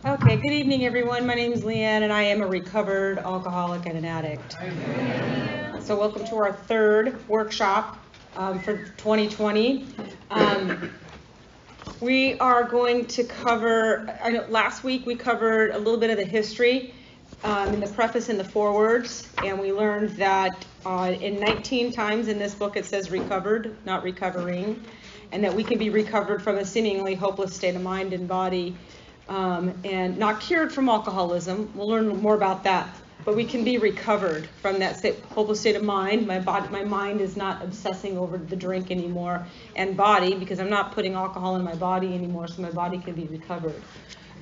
Okay, good evening, everyone. My name is Leanne, and I am a recovered alcoholic and an addict. So welcome to our third workshop for 2020. We are going to cover, I know last week we covered a little bit of the history in the preface and the forewords, and we learned that in 19 times in this book it says recovered, not recovering, and that we can be recovered from a seemingly hopeless state of mind and body. And not cured from alcoholism. We'll learn more about that. But we can be recovered from that hopeless state of mind. My mind is not obsessing over the drink anymore, and body, because I'm not putting alcohol in my body anymore, so my body can be recovered,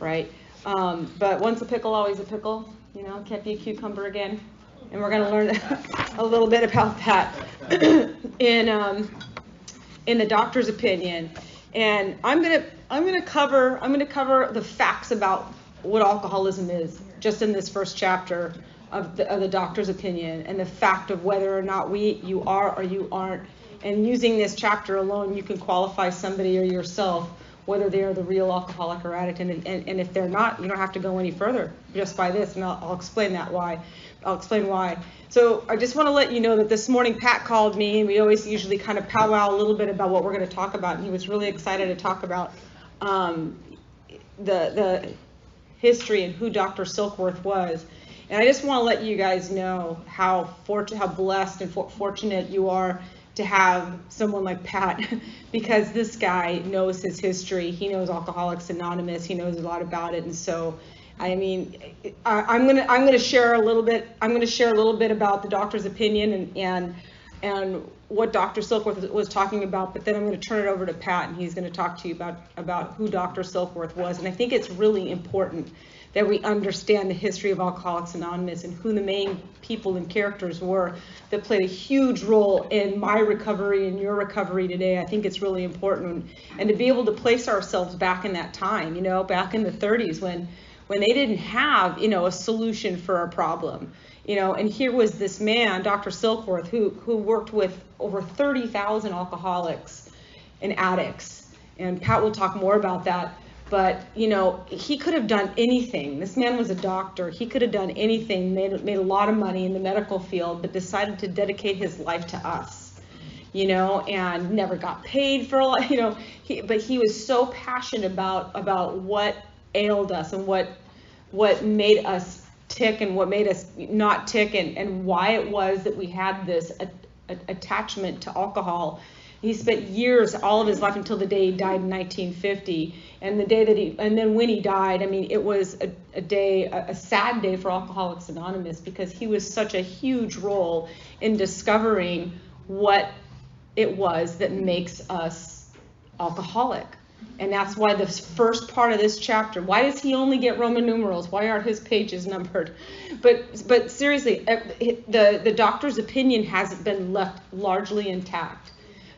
right? But once a pickle, always a pickle. You know, can't be a cucumber again. And we're going to learn a little bit about that in the doctor's opinion. And I'm going to cover the facts about what alcoholism is just in this first chapter of the doctor's opinion, and the fact of whether or not you are or you aren't. And using this chapter alone, you can qualify somebody or yourself whether they are the real alcoholic or addict. And if they're not, you don't have to go any further just by this. And I'll explain why. So I just want to let you know that this morning Pat called me, and we always usually kind of powwow a little bit about what we're going to talk about. And he was really excited to talk about the history and who Dr. Silkworth was. And I just want to let you guys know how blessed and fortunate you are to have someone like Pat, because this guy knows his history. He knows Alcoholics Anonymous. He knows a lot about it. And so, I mean, I'm gonna share a little bit. I'm gonna share a little bit about the doctor's opinion and what Dr. Silkworth was talking about. But then I'm going to turn it over to Pat, and he's going to talk to you about who Dr. Silkworth was. And I think it's really important that we understand the history of Alcoholics Anonymous and who the main people and characters were that played a huge role in my recovery and your recovery today. I think it's really important, and to be able to place ourselves back in that time, back in the 30s when they didn't have, a solution for a problem, and here was this man, Dr. Silkworth, who worked with over 30,000 alcoholics and addicts, and Pat will talk more about that. But, he could have done anything. This man was a doctor. He could have done anything, made a lot of money in the medical field, but decided to dedicate his life to us, and never got paid for a lot, but he was so passionate about what ailed us and what made us tick and what made us not tick, and why it was that we had this attachment to alcohol. He spent years, all of his life, until the day he died in 1950. And then when he died, I mean, it was a sad day for Alcoholics Anonymous, because he was such a huge role in discovering what it was that makes us alcoholic. And that's why the first part of this chapter, why does he only get Roman numerals? Why aren't his pages numbered? But seriously, the doctor's opinion has been left largely intact,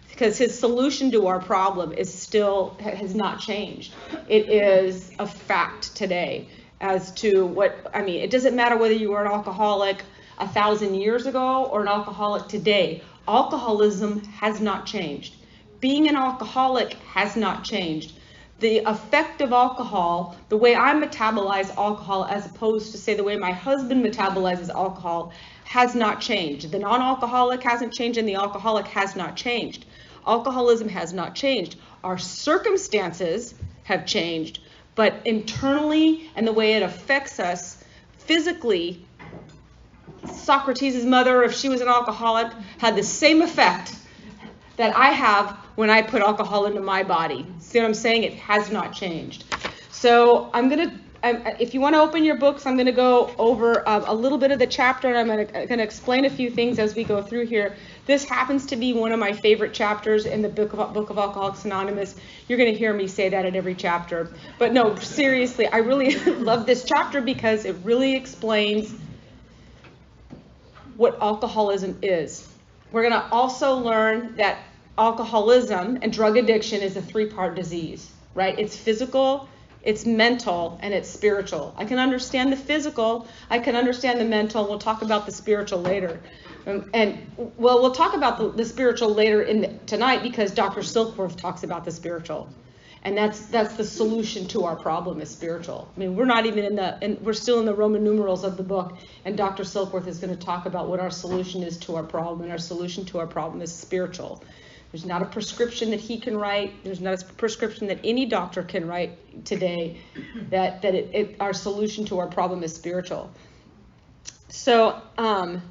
because his solution to our problem has not changed. It is a fact today as to it doesn't matter whether you were an alcoholic 1,000 years ago or an alcoholic today. Alcoholism has not changed. Being an alcoholic has not changed. The effect of alcohol, the way I metabolize alcohol as opposed to, say, the way my husband metabolizes alcohol, has not changed. The non-alcoholic hasn't changed, and the alcoholic has not changed. Alcoholism has not changed. Our circumstances have changed, but internally and the way it affects us physically, Socrates' mother, if she was an alcoholic, had the same effect that I have when I put alcohol into my body. See what I'm saying? It has not changed. So if you want to open your books, I'm going to go over a little bit of the chapter, and I'm going to explain a few things as we go through here. This happens to be one of my favorite chapters in the book of Alcoholics Anonymous. You're going to hear me say that at every chapter. But no, seriously, I really love this chapter because it really explains what alcoholism is. We're going to also learn that alcoholism and drug addiction is a three-part disease, right? It's physical, it's mental, and it's spiritual. I can understand the physical, I can understand the mental. We'll talk about the spiritual later. We'll talk about the spiritual later tonight, because Dr. Silkworth talks about the spiritual. And that's the solution to our problem is spiritual. I mean, we're not even we're still in the Roman numerals of the book, and Dr. Silkworth is going to talk about what our solution is to our problem, and our solution to our problem is spiritual. There's not a prescription that he can write. There's not a prescription that any doctor can write today that our solution to our problem is spiritual. So on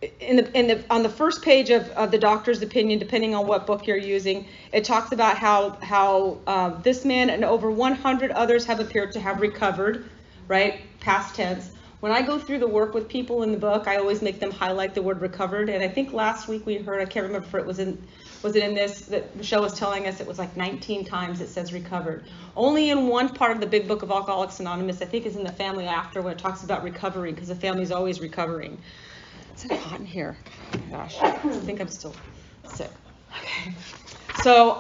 the first page of the doctor's opinion, depending on what book you're using, it talks about how this man and over 100 others have appeared to have recovered, right? Past tense. When I go through the work with people in the book, I always make them highlight the word recovered. And I think last week we heard, I can't remember if it was it in this, that Michelle was telling us it was like 19 times it says recovered. Only in one part of the big book of Alcoholics Anonymous, I think is in the family after, when it talks about recovery, because the family's always recovering. Is it hot in here? Oh my gosh, I think I'm still sick. Okay. So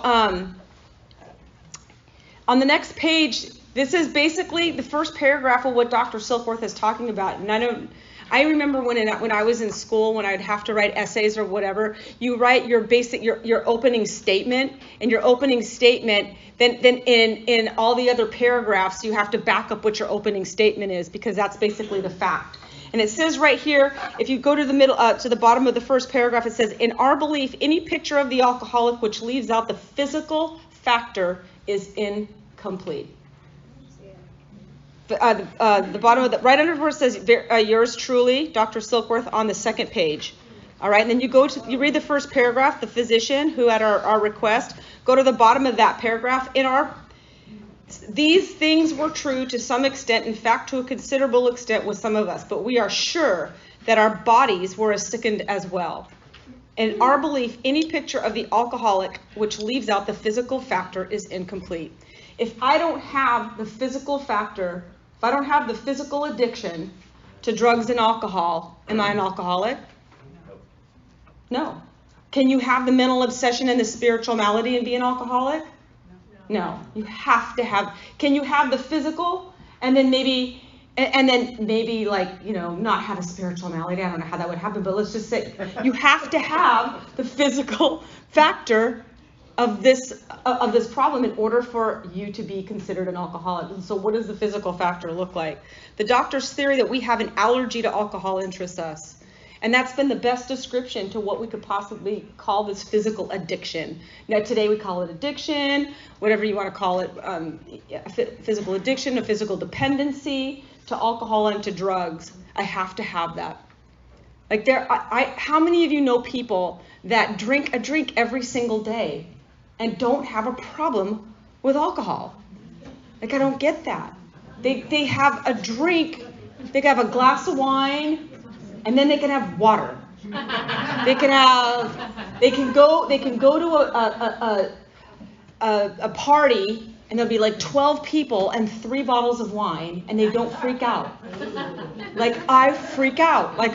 on the next page, this is basically the first paragraph of what Dr. Silkworth is talking about. And I remember when I was in school, when I'd have to write essays or whatever, you write your opening statement, and your opening statement, then in all the other paragraphs, you have to back up what your opening statement is, because that's basically the fact. And it says right here, if you go to the middle, to the bottom of the first paragraph, it says, in our belief, any picture of the alcoholic which leaves out the physical factor is incomplete. The bottom of the, right under where it says, yours truly, Dr. Silkworth, on the second page. All right, and then you read the first paragraph, the physician who at our request, go to the bottom of that paragraph. These things were true to some extent, in fact, to a considerable extent with some of us, but we are sure that our bodies were as sickened as well. In our belief, any picture of the alcoholic which leaves out the physical factor is incomplete. If I don't have the physical factor, if I don't have the physical addiction to drugs and alcohol, am I an alcoholic? No. Can you have the mental obsession and the spiritual malady and be an alcoholic? No. You have to have, can you have the physical and then maybe like, not have a spiritual malady? I don't know how that would happen, but let's just say you have to have the physical factor of this problem in order for you to be considered an alcoholic. And so what does the physical factor look like? The doctor's theory that we have an allergy to alcohol interests us. And that's been the best description to what we could possibly call this physical addiction. Now today we call it addiction, whatever you want to call it, physical addiction, a physical dependency to alcohol and to drugs. I have to have that. Like how many of you know people that drink a drink every single day and don't have a problem with alcohol? Like, I don't get that. They have a drink, they can have a glass of wine, and then they can have water. They can go to a party, and there'll be like 12 people and 3 bottles of wine, and they don't freak out. Like, I freak out. Like,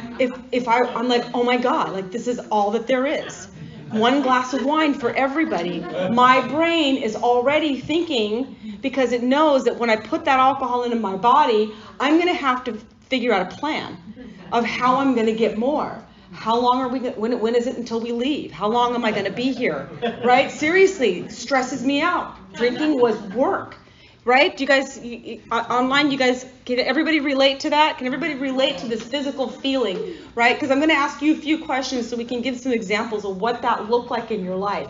I'm like, oh my God, like, this is all that there is. 1 glass of wine for everybody. My brain is already thinking, because it knows that when I put that alcohol into my body, I'm going to have to figure out a plan of how I'm going to get more. How long are we, when is it until we leave? How long am I going to be here? Right? Seriously, stresses me out. Drinking was work. Right? Do you guys, online, can everybody relate to that? Can everybody relate to this physical feeling? Right? Because I'm going to ask you a few questions so we can give some examples of what that looked like in your life.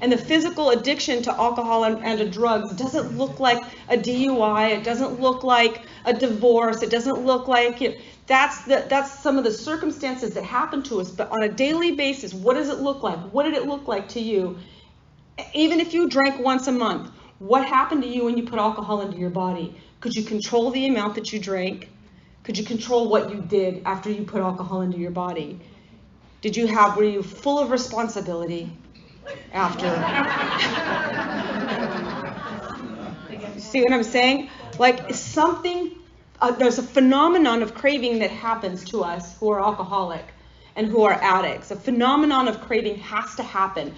And the physical addiction to alcohol and to drugs doesn't look like a DUI. It doesn't look like a divorce. It doesn't look like it. That's some of the circumstances that happen to us. But on a daily basis, what does it look like? What did it look like to you? Even if you drank once a month, what happened to you when you put alcohol into your body? Could you control the amount that you drank? Could you control what you did after you put alcohol into your body? Were you full of responsibility after? See what I'm saying? Like, something, there's a phenomenon of craving that happens to us who are alcoholic and who are addicts. A phenomenon of craving has to happen.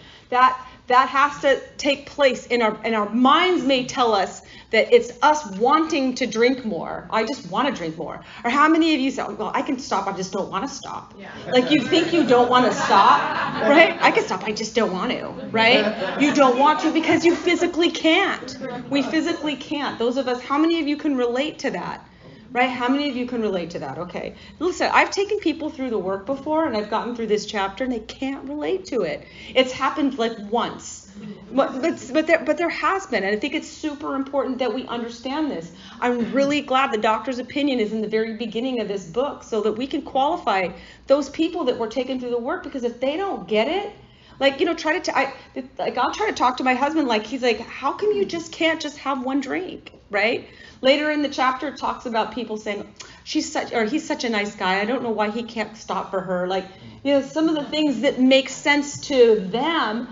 That has to take place in our minds. May tell us that it's us wanting to drink more. I just want to drink more. Or how many of you say, well, I can stop, I just don't want to stop. Yeah. Like you think you don't want to stop, right? I can stop, I just don't want to, right? You don't want to because you physically can't. We physically can't. Those of us, how many of you can relate to that? Right? How many of you can relate to that? Okay. Listen, I've taken people through the work before and I've gotten through this chapter and they can't relate to it. It's happened like once. But there has been, and I think it's super important that we understand this. I'm really glad the doctor's opinion is in the very beginning of this book so that we can qualify those people that were taken through the work, because if they don't get it, like, you know, I'll try to talk to my husband, like, he's like, how come you can't just have one drink, right? Later in the chapter, it talks about people saying, he's such a nice guy. I don't know why he can't stop for her. Like, you know, some of the things that make sense to them,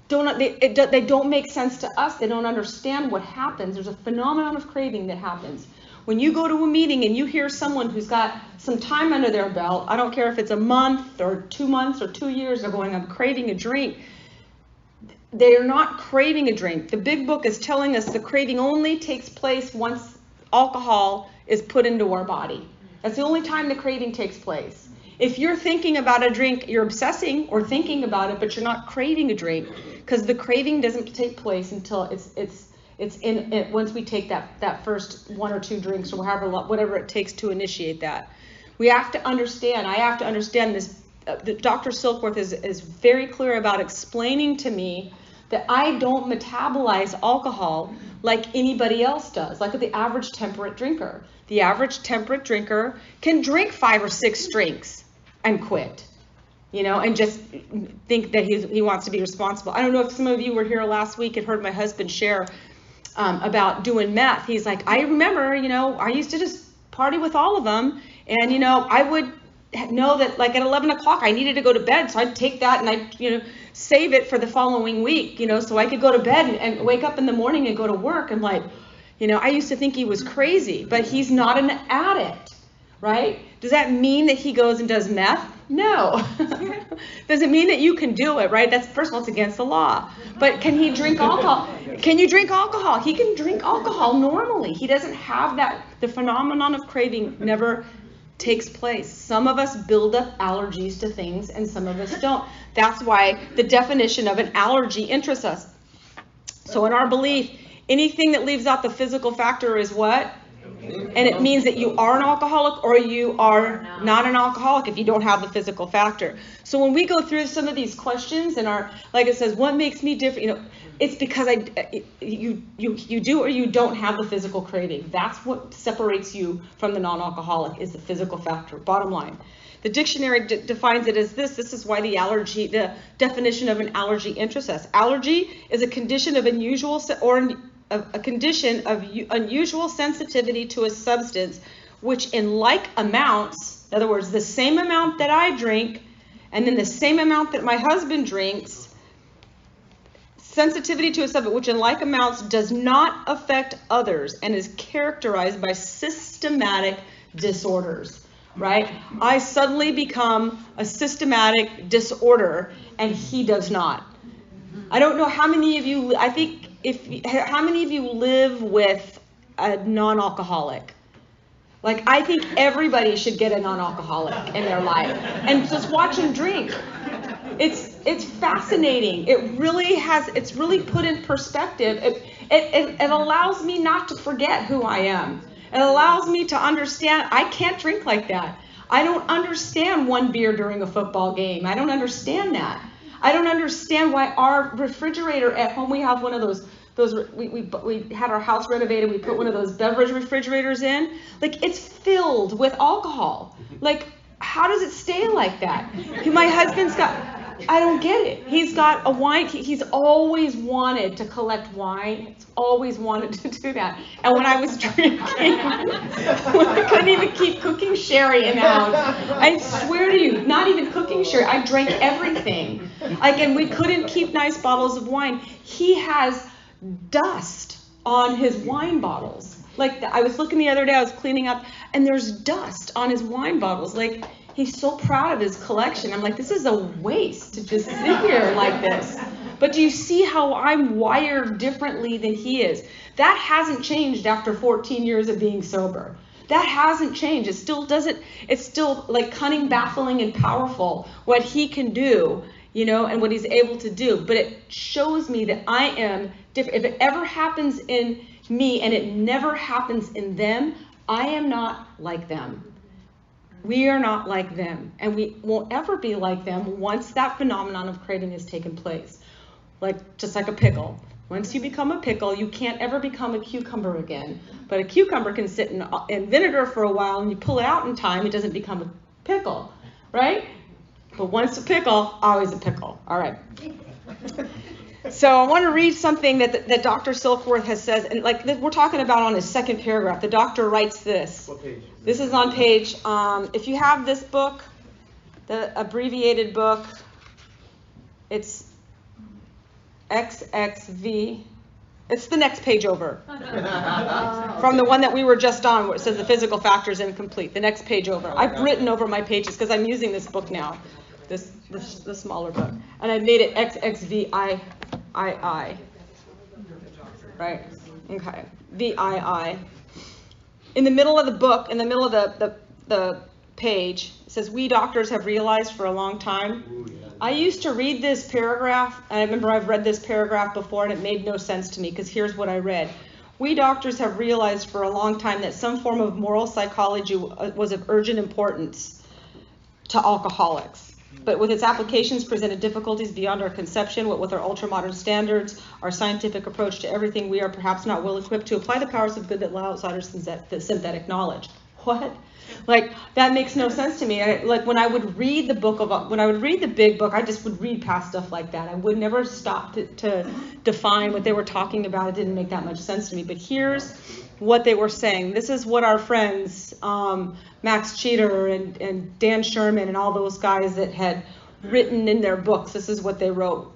they don't make sense to us. They don't understand what happens. There's a phenomenon of craving that happens. When you go to a meeting and you hear someone who's got some time under their belt, I don't care if it's a month or 2 months or 2 years, they're going, I'm craving a drink. They are not craving a drink. The big book is telling us the craving only takes place once alcohol is put into our body. That's the only time the craving takes place. If you're thinking about a drink, you're obsessing or thinking about it, but you're not craving a drink, because the craving doesn't take place until it's in it, once we take that first 1 or 2 drinks or whatever it takes to initiate that. We have to understand. I have to understand this. Dr. Silkworth is very clear about explaining to me that I don't metabolize alcohol like anybody else does, like the average temperate drinker. The average temperate drinker can drink 5 or 6 drinks and quit, you know, and just think that he wants to be responsible. I don't know if some of you were here last week and heard my husband share about doing meth. He's like, I remember, you know, I used to just party with all of them, and, you know, I would know that like at 11 o'clock I needed to go to bed, so I'd take that and I'd, you know, save it for the following week, you know, so I could go to bed and wake up in the morning and go to work. And like, you know, I used to think he was crazy, but he's not an addict, right? Does that mean that he goes and does meth? No. Does it mean that you can do it, right? That's, first of all, it's against the law. But can he drink alcohol? Can you drink alcohol? He can drink alcohol normally. He doesn't have that. The phenomenon of craving never takes place. Some of us build up allergies to things and some of us don't. That's why the definition of an allergy interests us. So in our belief, anything that leaves out the physical factor is what? And it means that you are an alcoholic or you are not an alcoholic if you don't have the physical factor. So when we go through some of these questions and like it says, what makes me different? You know, it's because you do or you don't have the physical craving. That's what separates you from the non-alcoholic, is the physical factor. Bottom line. The dictionary defines it as this. This is why the definition of an allergy interests us. Allergy is a condition of unusual sensitivity to a substance, which in like amounts, in other words, the same amount that I drink, and then the same amount that my husband drinks, sensitivity to a substance, which in like amounts does not affect others and is characterized by systematic disorders. Right? I suddenly become a systematic disorder and he does not. I don't know how many of you, how many of you live with a non-alcoholic? Like, I think everybody should get a non-alcoholic in their life and just watch them drink. It's fascinating. It's really put in perspective. It allows me not to forget who I am. It allows me to understand I can't drink like that. I don't understand 1 beer during a football game. I don't understand that. I don't understand why our refrigerator at home, we have one of those we had our house renovated, we put one of those beverage refrigerators in. Like, it's filled with alcohol. Like, how does it stay like that? My husband's I don't get it. He's got a wine. He's always wanted to collect wine. He's always wanted to do that. And when I was drinking, when I couldn't even keep cooking sherry in the house, I swear to you, not even cooking sherry, I drank everything. Like, and we couldn't keep nice bottles of wine. He has dust on his wine bottles. Like, I was looking the other day, I was cleaning up, and there's dust on his wine bottles. Like, he's so proud of his collection. I'm like, this is a waste to just sit here like this. But do you see how I'm wired differently than he is? That hasn't changed after 14 years of being sober. That hasn't changed. It still doesn't, it's still like cunning, baffling, and powerful what he can do, you know, and what he's able to do. But it shows me that I am different. If it ever happens in me and it never happens in them, I am not like them. We are not like them, and we won't ever be like them once that phenomenon of craving has taken place. Just like a pickle. Once you become a pickle, you can't ever become a cucumber again. But a cucumber can sit in vinegar for a while, and you pull it out in time, it doesn't become a pickle, right? But once a pickle, always a pickle. All right. So I want to read something that Dr. Silkworth has said, and like we're talking about on his second paragraph. The doctor writes this. What page? This is on page, if you have this book, the abbreviated book, it's XXV. It's the next page over. From the one that we were just on, where it says the physical factors incomplete. The next page over. I've written over my pages because I'm using this book now, this smaller book, and I made it XXVII. Right? Okay. VII. In the middle of the book, in the middle of the page, it says, "We doctors have realized for a long time." Ooh, yeah. I used to read this paragraph, and I remember I've read this paragraph before, and it made no sense to me, because here's what I read. "We doctors have realized for a long time that some form of moral psychology was of urgent importance to alcoholics. But with its applications presented difficulties beyond our conception, what with our ultra-modern standards, our scientific approach to everything, we are perhaps not well equipped to apply the powers of good that lie outside our synthetic knowledge." What? Like, that makes no sense to me. When I would read when I would read the big book, I just would read past stuff like that. I would never stop to define what they were talking about. It didn't make that much sense to me. But here's what they were saying. This is what our friends, Max Cheater and Dan Sherman and all those guys that had written in their books, this is what they wrote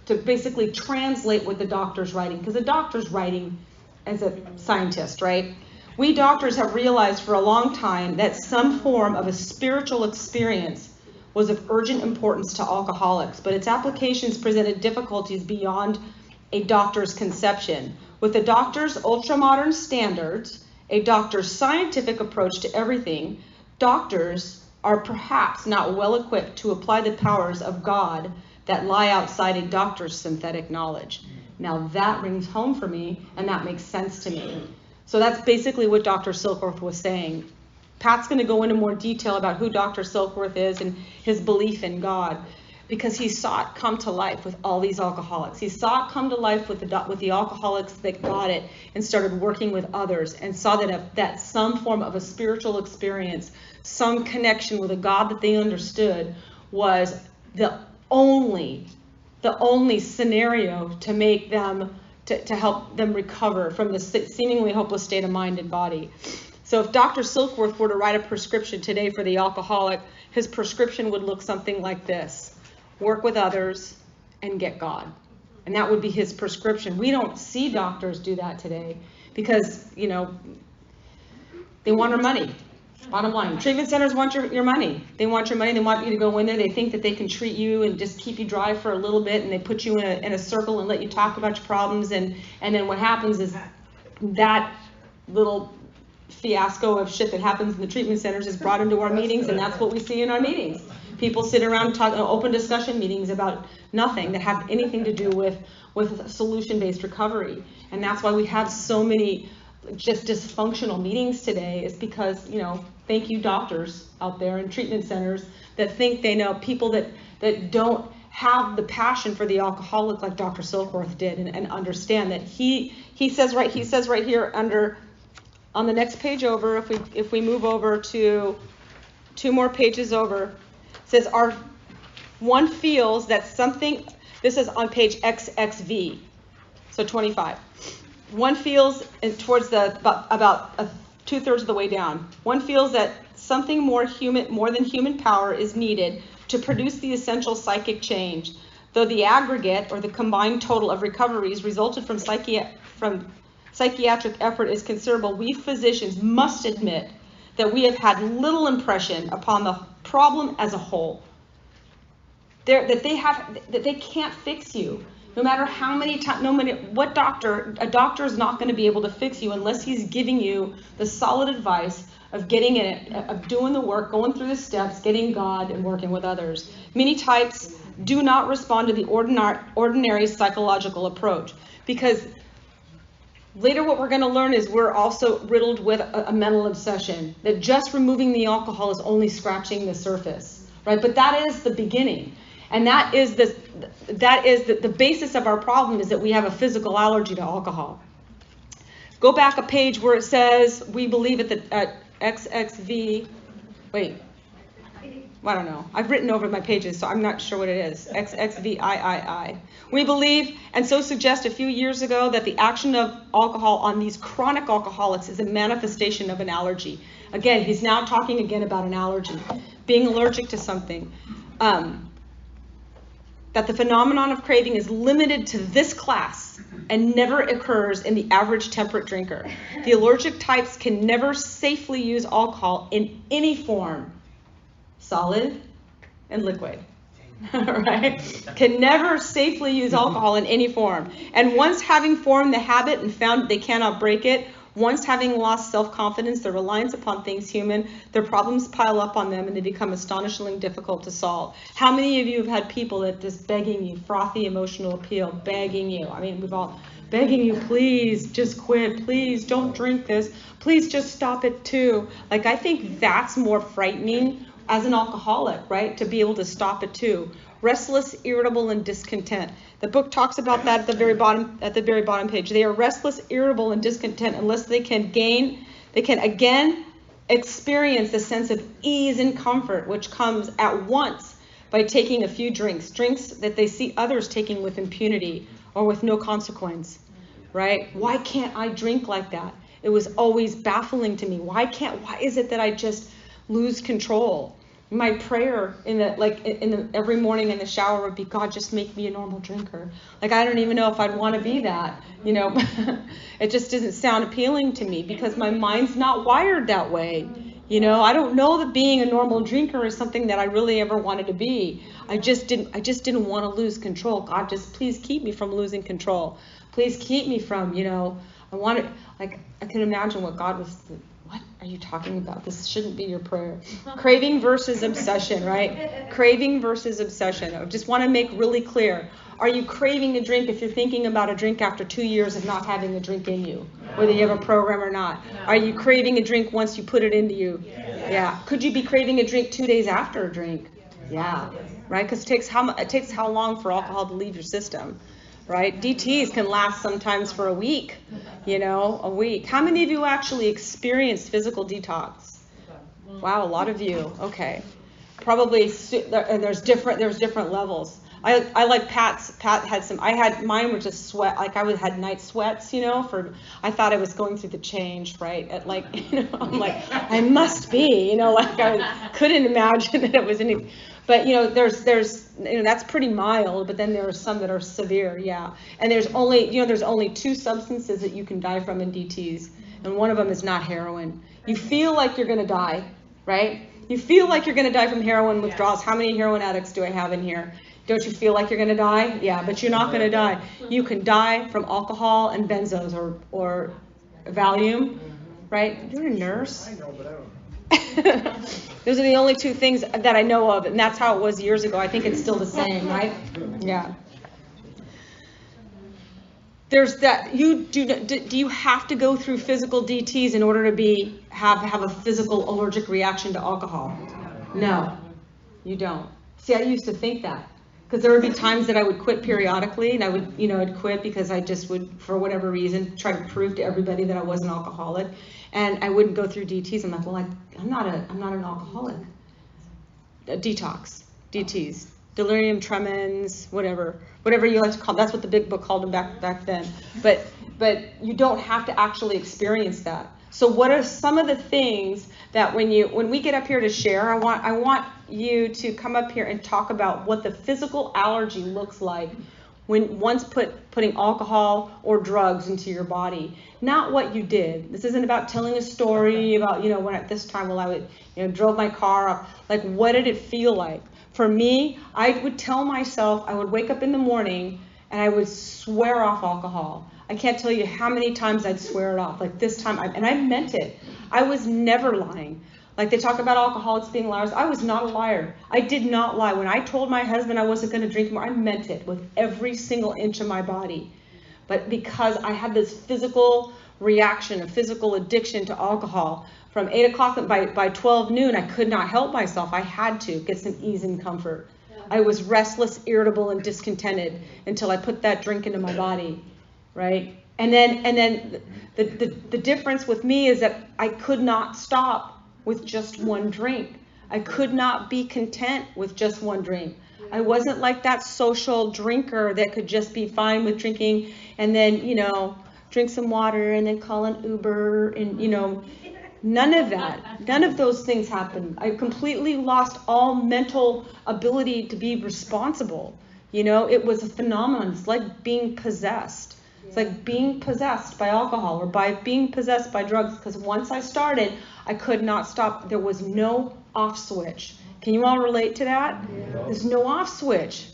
to basically translate what the doctor's writing, because the doctor's writing as a scientist, right? "We doctors have realized for a long time that some form of a spiritual experience was of urgent importance to alcoholics, but its applications presented difficulties beyond a doctor's conception. With the doctor's ultra-modern standards, a doctor's scientific approach to everything, doctors are perhaps not well equipped to apply the powers of God that lie outside a doctor's synthetic knowledge." Now that rings home for me, and that makes sense to me. So that's basically what Dr. Silkworth was saying. Pat's going to go into more detail about who Dr. Silkworth is and his belief in God, because he saw it come to life with all these alcoholics. He saw it come to life with the alcoholics that got it and started working with others, and saw that some form of a spiritual experience, some connection with a God that they understood, was the only scenario to make them to help them recover from the seemingly hopeless state of mind and body. So if Dr. Silkworth were to write a prescription today for the alcoholic, his prescription would look something like this: work with others and get God. And that would be his prescription. We don't see doctors do that today because, you know, they want our money. Bottom line, treatment centers want your money. They want your money. They want you to go in there. They think that they can treat you and just keep you dry for a little bit, and they put you in a circle and let you talk about your problems. And then what happens is that little fiasco of shit that happens in the treatment centers is brought into our meetings, and that's what we see in our meetings. People sit around talking open discussion meetings about nothing that have anything to do with solution-based recovery. And that's why we have so many just dysfunctional meetings today, is because, you know, thank you doctors out there in treatment centers that think they know people that don't have the passion for the alcoholic like Dr. Silkworth did, and understand that he says right here on the next page over, if we move over to 2 more pages over, it says one feels that something, this is on page XXV, so 25. One feels, and towards about 2/3 of the way down, one feels that something more than human power is needed to produce the essential psychic change. Though the aggregate or the combined total of recoveries resulted from psychiatric effort is considerable, we physicians must admit that we have had little impression upon the problem as a whole. That they can't fix you. No matter how many times, no matter what doctor, a doctor is not going to be able to fix you unless he's giving you the solid advice of getting in it, of doing the work, going through the steps, getting God, and working with others. Many types do not respond to the ordinary psychological approach, because later what we're going to learn is we're also riddled with a mental obsession, that just removing the alcohol is only scratching the surface, right? But that is the beginning. And that is the basis of our problem, is that we have a physical allergy to alcohol. Go back a page where it says, we believe at XXV, wait, I don't know. I've written over my pages, so I'm not sure what it is. XXVIII. We believe, and so suggest a few years ago, that the action of alcohol on these chronic alcoholics is a manifestation of an allergy. Again, he's now talking again about an allergy, being allergic to something. That the phenomenon of craving is limited to this class and never occurs in the average temperate drinker. The allergic types can never safely use alcohol in any form, solid and liquid, right? Can never safely use alcohol in any form. And once having formed the habit and found they cannot break it, once having lost self-confidence, their reliance upon things human, their problems pile up on them and they become astonishingly difficult to solve. How many of you have had people that just begging you, frothy emotional appeal, begging you? I mean, we've all begging you, please just quit, please don't drink this, please just stop it too. Like, I think that's more frightening as an alcoholic, right? To be able to stop it too. Restless, irritable, and discontent. The book talks about that at the very bottom page. They are restless, irritable, and discontent unless they can again experience a sense of ease and comfort, which comes at once by taking a few drinks that they see others taking with impunity or with no consequence, right? Why can't I drink like that? It was always baffling to me. Why is it that I just lose control? My prayer every morning in the shower would be, God, just make me a normal drinker. Like, I don't even know if I'd want to be that, It just doesn't sound appealing to me because my mind's not wired that way. I don't know that being a normal drinker is something that I really ever wanted to be. I just didn't want to lose control. God, just please keep me from losing control. Please keep me from, I wanted, like, I can imagine what God was. What are you talking about? This shouldn't be your prayer. Craving versus obsession, right? Craving versus obsession. I just want to make really clear. Are you craving a drink if you're thinking about a drink after 2 years of not having a drink in you, whether you have a program or not? Are you craving a drink once you put it into you? Yeah. Could you be craving a drink 2 days after a drink? Yeah. Right? Because it takes how long for alcohol to leave your system? Right? DTs can last sometimes for a week, a week. How many of you actually experienced physical detox? Wow, a lot of you. Okay. Probably, and there's different levels. I like Pat had some, mine were just sweat, like I had night sweats, I thought I was going through the change, right? I'm like, I must be, like I couldn't imagine that it was anything. But, there's that's pretty mild, but then there are some that are severe, yeah. And there's only 2 substances that you can die from in DTs, and one of them is not heroin. You feel like you're going to die, right? You feel like you're going to die from heroin withdrawals. How many heroin addicts do I have in here? Don't you feel like you're going to die? Yeah, but you're not going to die. You can die from alcohol and benzos or Valium, right? You're a nurse. I know, but I don't. Those are the only 2 things that I know of, and that's how it was years ago. I think it's still the same, right? Yeah. There's that. Do you have to go through physical DTs in order to have a physical allergic reaction to alcohol? No, you don't. See, I used to think that. Because there would be times that I would quit periodically, and I would, I'd quit because I just would, for whatever reason, try to prove to everybody that I was an alcoholic, and I wouldn't go through DTs. I'm like, well, I'm not an alcoholic. Detox, DTs, delirium tremens, whatever you like to call. That's what the big book called them back then. But you don't have to actually experience that. So what are some of the things that when we get up here to share, I want you to come up here and talk about what the physical allergy looks like when once putting alcohol or drugs into your body. Not what you did. This isn't about telling a story about, when at this time, I would, drove my car up. Like, what did it feel like? For me, I would tell myself, I would wake up in the morning and I would swear off alcohol. I can't tell you how many times I'd swear it off. Like this time, and I meant it. I was never lying. Like they talk about alcoholics being liars. I was not a liar. I did not lie. When I told my husband I wasn't going to drink more, I meant it with every single inch of my body. But because I had this physical reaction, a physical addiction to alcohol, from 8 o'clock, by 12 noon, I could not help myself. I had to get some ease and comfort. I was restless, irritable, and discontented until I put that drink into my body, right? And then the difference with me is that I could not stop with just one drink. I could not be content with just one drink. I wasn't like that social drinker that could just be fine with drinking and then, drink some water and then call an Uber and, none of that. None of those things happened. I completely lost all mental ability to be responsible. It was a phenomenon. It's like being possessed. It's like being possessed by alcohol or by being possessed by drugs, because once I started, I could not stop. There was no off switch. Can you all relate to that? There's no off switch.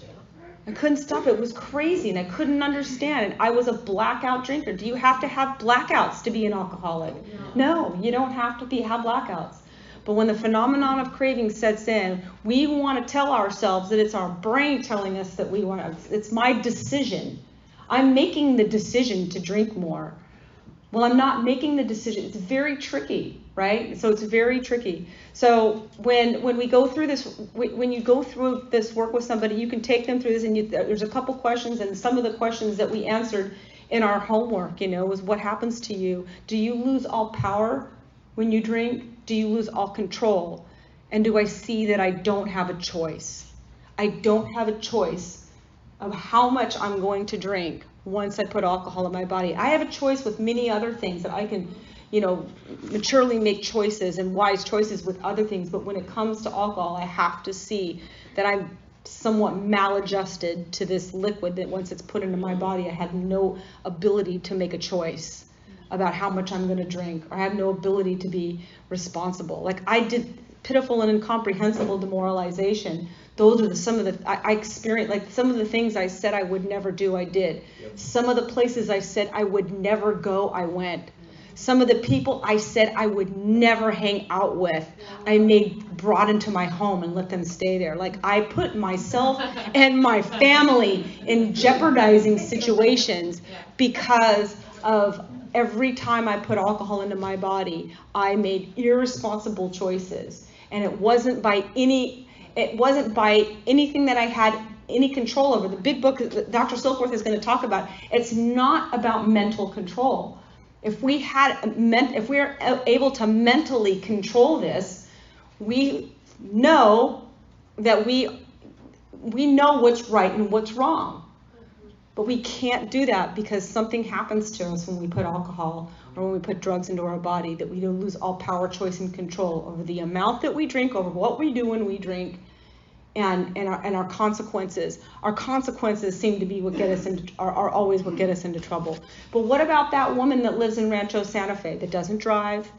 I couldn't stop. It was crazy and I couldn't understand. And I was a blackout drinker. Do you have to have blackouts to be an alcoholic? No, you don't have to have blackouts. But when the phenomenon of craving sets in, we want to tell ourselves that it's our brain telling us that we want to. It's my decision. I'm making the decision to drink more. Well, I'm not making the decision. It's very tricky, right? So it's very tricky. So when we go through this, when you go through this work with somebody, you can take them through this, and there's a couple questions, and some of the questions that we answered in our homework, was what happens to you? Do you lose all power when you drink? Do you lose all control? And do I see that I don't have a choice? I don't have a choice of how much I'm going to drink once I put alcohol in my body. I have a choice with many other things that I can, maturely make choices and wise choices with other things. But when it comes to alcohol, I have to see that I'm somewhat maladjusted to this liquid that once it's put into my body, I have no ability to make a choice about how much I'm going to drink, or I have no ability to be responsible. Like I did pitiful and incomprehensible demoralization. Those are some of the, I experienced, like some of the things I said I would never do, I did. Yep. Some of the places I said I would never go, I went. Some of the people I said I would never hang out with, I brought into my home and let them stay there. Like I put myself and my family in jeopardizing situations because of every time I put alcohol into my body, I made irresponsible choices. And it wasn't by anything that I had any control over. The big book that Dr. Silkworth is going to talk about, it's not about mental control. If we are able to mentally control this, we know that we know what's right and what's wrong. But we can't do that because something happens to us when we put alcohol or when we put drugs into our body, that we don't lose all power, choice, and control over the amount that we drink, over what we do when we drink, and our consequences. Our consequences seem to be what get us into, are always what get us into trouble. But what about that woman that lives in Rancho Santa Fe that doesn't drive,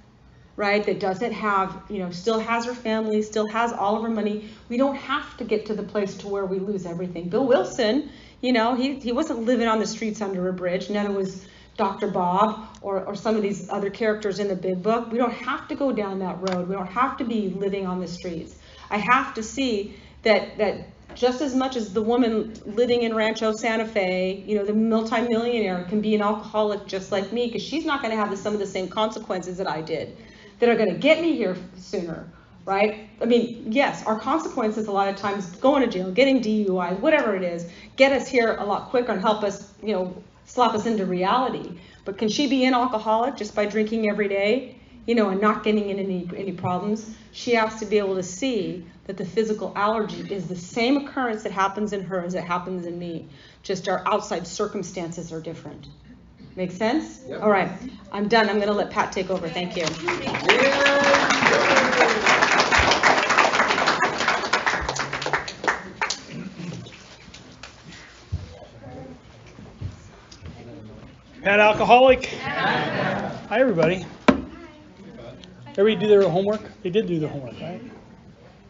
right? That doesn't have, still has her family, still has all of her money. We don't have to get to the place to where we lose everything. Bill Wilson, he wasn't living on the streets under a bridge. Neither was Dr. Bob or some of these other characters in the big book. We don't have to go down that road. We don't have to be living on the streets. I have to see that just as much as the woman living in Rancho Santa Fe, the multimillionaire can be an alcoholic just like me, because she's not going to have some of the same consequences that I did that are going to get me here sooner, right? I mean, yes, our consequences a lot of times, going to jail, getting DUI, whatever it is, get us here a lot quicker and help us, slap us into reality. But can she be an alcoholic just by drinking every day, and not getting in any problems? She has to be able to see that the physical allergy is the same occurrence that happens in her as it happens in me. Just our outside circumstances are different. Make sense? Yep. All right, I'm done. I'm going to let Pat take over. Thank you. Pat alcoholic. Hi everybody. Everybody do their homework? They did do the homework, right?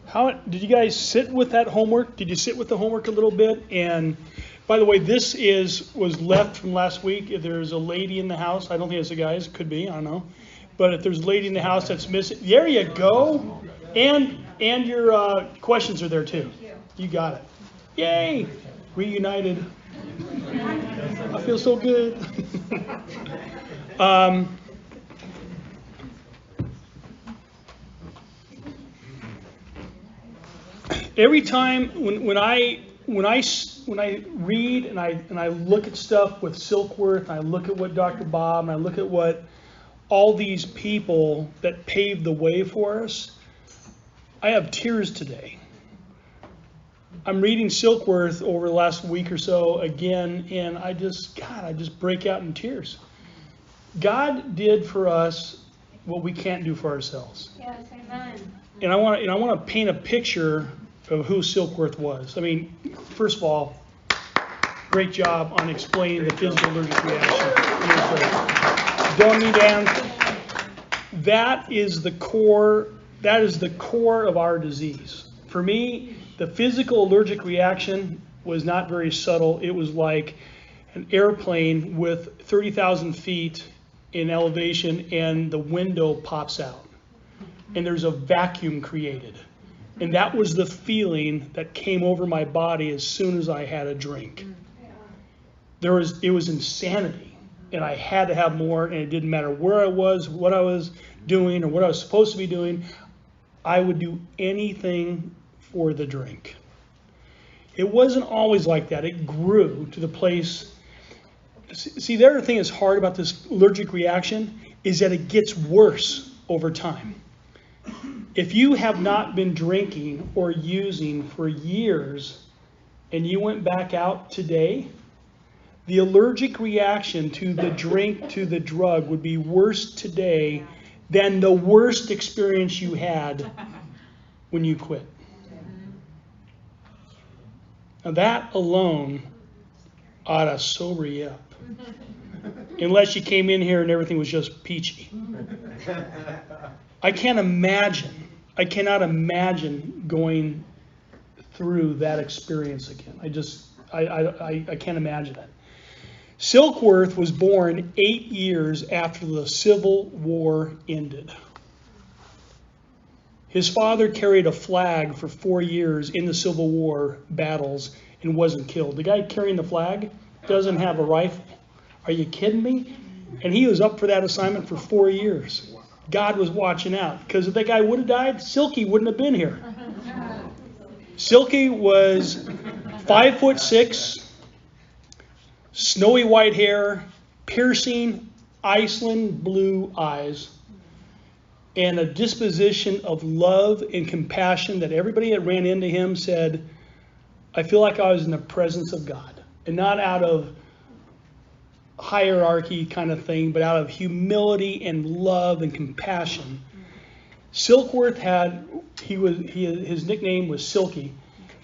How did you guys sit with that homework? Did you sit with the homework a little bit? And By the way, this was left from last week. If there's a lady in the house, I don't think it's a guy, it could be, I don't know. But if there's a lady in the house that's missing, there you go. And your questions are there too. You got it. Yay! Reunited. I feel so good. Every time when I read and I look at stuff with Silkworth, and I look at what Dr. Bob, and I look at what all these people that paved the way for us, I have tears today. I'm reading Silkworth over the last week or so again, and I just break out in tears. God did for us what we can't do for ourselves. Yes, amen. And I want to paint a picture of who Silkworth was. I mean, first of all, great job on explaining the physical allergic reaction. Don't need to answer. That is the core of our disease. For me, the physical allergic reaction was not very subtle. It was like an airplane with 30,000 feet in elevation and the window pops out. And there's a vacuum created. And that was the feeling that came over my body as soon as I had a drink. It was insanity. And I had to have more, and it didn't matter where I was, what I was doing, or what I was supposed to be doing. I would do anything for the drink. It wasn't always like that. It grew to the place. See, the other thing that's hard about this allergic reaction is that it gets worse over time. If you have not been drinking or using for years and you went back out today, the allergic reaction to the drink, to the drug, would be worse today than the worst experience you had when you quit. Now that alone ought to sober you up. Unless you came in here and everything was just peachy. I cannot imagine going through that experience again. I can't imagine it. Silkworth was born 8 years after the Civil War ended. His father carried a flag for 4 years in the Civil War battles and wasn't killed. The guy carrying the flag doesn't have a rifle. Are you kidding me? And he was up for that assignment for 4 years. God was watching out, because if that guy would have died, Silky wouldn't have been here. Silky was 5'6", snowy white hair, piercing Iceland blue eyes, and a disposition of love and compassion that everybody that ran into him said, I feel like I was in the presence of God. And not out of hierarchy kind of thing, but out of humility and love and compassion. Silkworth his nickname was Silky,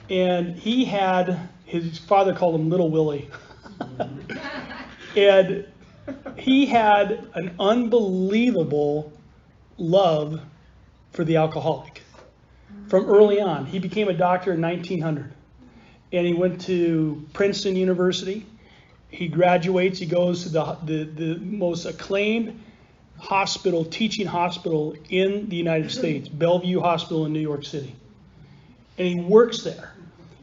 and his father called him Little Willie. And he had an unbelievable love for the alcoholic from early on. He became a doctor in 1900, and he went to Princeton University. He graduates, he goes to the most acclaimed hospital, teaching hospital in the United States, Bellevue Hospital in New York City. And he works there.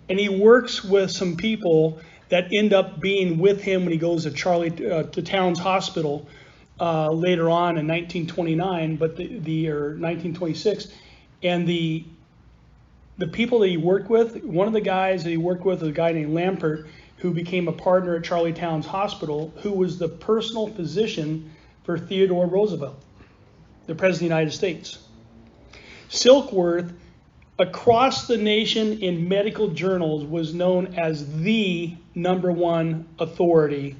And he works with some people that end up being with him when he goes to Towns Hospital later on in 1929, or 1926. And the people that he worked with, one of the guys that he worked with was a guy named Lampert, who became a partner at Charlie Towns Hospital, who was the personal physician for Theodore Roosevelt, the President of the United States. Silkworth, across the nation in medical journals, was known as the #1 authority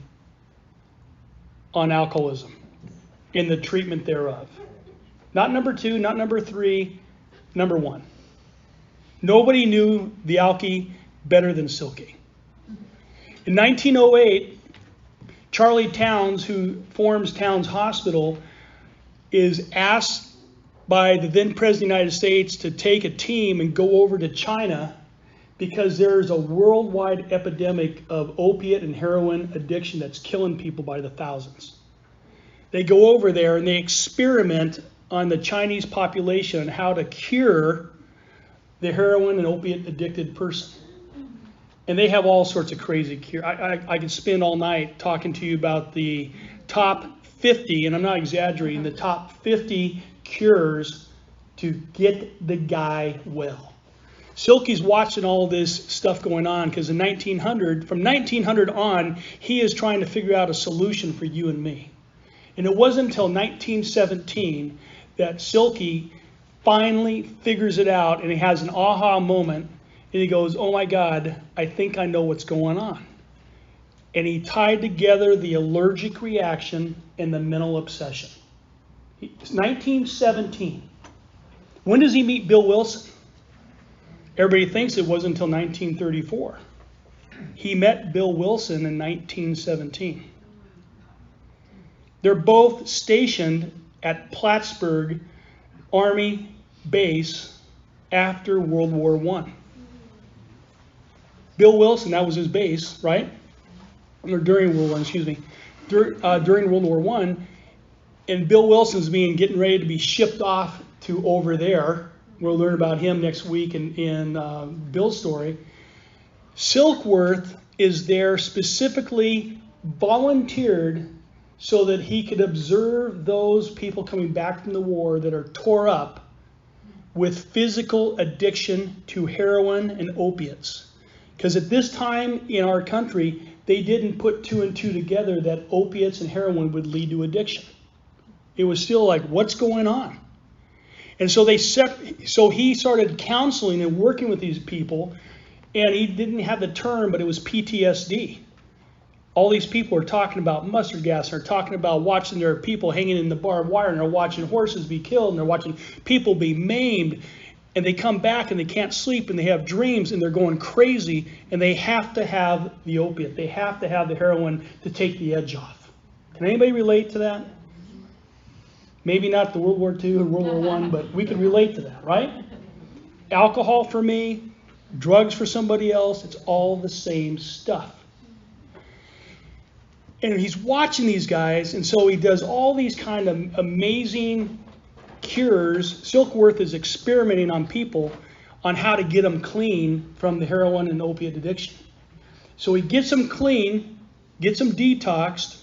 on alcoholism in the treatment thereof. Not number 2, not number 3, #1. Nobody knew the alky better than Silky. In 1908, Charlie Towns, who forms Towns Hospital, is asked by the then President of the United States to take a team and go over to China because there's a worldwide epidemic of opiate and heroin addiction that's killing people by the thousands. They go over there and they experiment on the Chinese population on how to cure the heroin and opiate addicted person. And they have all sorts of crazy cure. I could spend all night talking to you about the top 50, and I'm not exaggerating, the top 50 cures to get the guy well. Silky's watching all this stuff going on because in 1900, from 1900 on, he is trying to figure out a solution for you and me. And it wasn't until 1917 that Silky finally figures it out, and he has an aha moment, and he goes, oh my God, I think I know what's going on. And he tied together the allergic reaction and the mental obsession. It's 1917. When does he meet Bill Wilson? Everybody thinks it wasn't until 1934. He met Bill Wilson in 1917. They're both stationed at Plattsburgh Army Base after World War I. Bill Wilson, that was his base, right? Or during World War I, excuse me. During World War I, and Bill Wilson's getting ready to be shipped off to over there. We'll learn about him next week in Bill's story. Silkworth is there specifically volunteered so that he could observe those people coming back from the war that are tore up with physical addiction to heroin and opiates. Because at this time in our country, they didn't put two and two together that opiates and heroin would lead to addiction. It was still like, what's going on? And so he started counseling and working with these people, and he didn't have the term, but it was PTSD. All these people are talking about mustard gas, and they're talking about watching their people hanging in the barbed wire, and they're watching horses be killed, and they're watching people be maimed, and they come back and they can't sleep, and they have dreams, and they're going crazy, and they have to have the opiate. They have to have the heroin to take the edge off. Can anybody relate to that? Maybe not the World War II or World War I, but we can relate to that, right? Alcohol for me, drugs for somebody else, it's all the same stuff. And he's watching these guys, and so he does all these kind of amazing cures. Silkworth is experimenting on people on how to get them clean from the heroin and opiate addiction. So he gets them clean, gets them detoxed,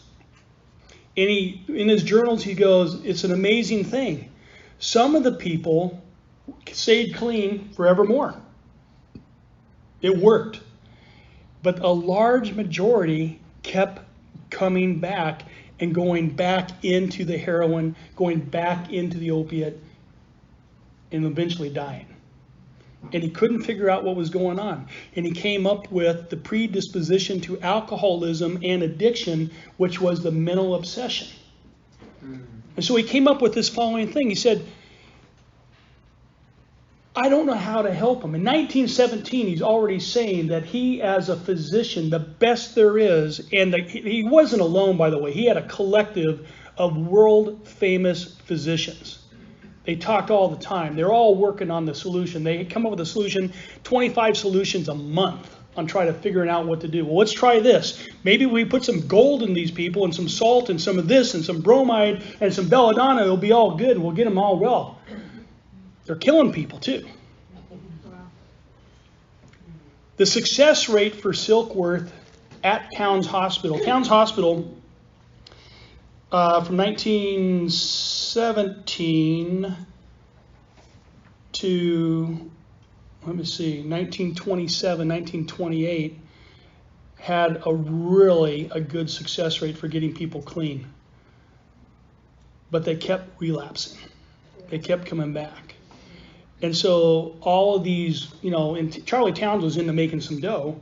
and in his journals he goes, it's an amazing thing. Some of the people stayed clean forevermore. It worked. But a large majority kept coming back and going back into the heroin, going back into the opiate, and eventually dying. And he couldn't figure out what was going on. And he came up with the predisposition to alcoholism and addiction, which was the mental obsession. And so he came up with this following thing. He said, I don't know how to help him. In 1917, he's already saying that he, as a physician, the best there is, and he wasn't alone, by the way. He had a collective of world-famous physicians. They talked all the time. They're all working on the solution. They come up with a solution, 25 solutions a month on trying to figuring out what to do. Well, let's try this. Maybe we put some gold in these people and some salt and some of this and some bromide and some belladonna. It'll be all good and we'll get them all well. They're killing people too. The success rate for Silkworth at Towns Hospital. Towns Hospital from 1917 to, 1927, 1928, had a good success rate for getting people clean. But they kept relapsing. They kept coming back. And so all of these, and Charlie Towns was into making some dough.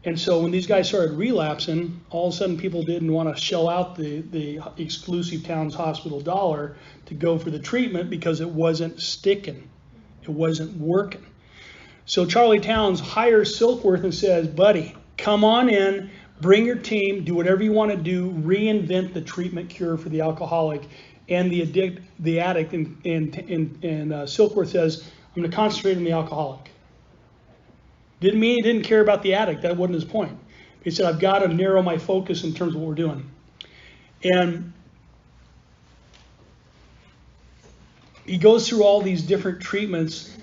And so when these guys started relapsing, all of a sudden people didn't want to shell out the exclusive Towns Hospital dollar to go for the treatment because it wasn't sticking. It wasn't working. So Charlie Towns hires Silkworth and says, buddy, come on in, bring your team, do whatever you want to do, reinvent the treatment cure for the alcoholic and the addict. And Silkworth says, I'm going to concentrate on the alcoholic. Didn't mean he didn't care about the addict. That wasn't his point. He said, I've got to narrow my focus in terms of what we're doing. And he goes through all these different treatments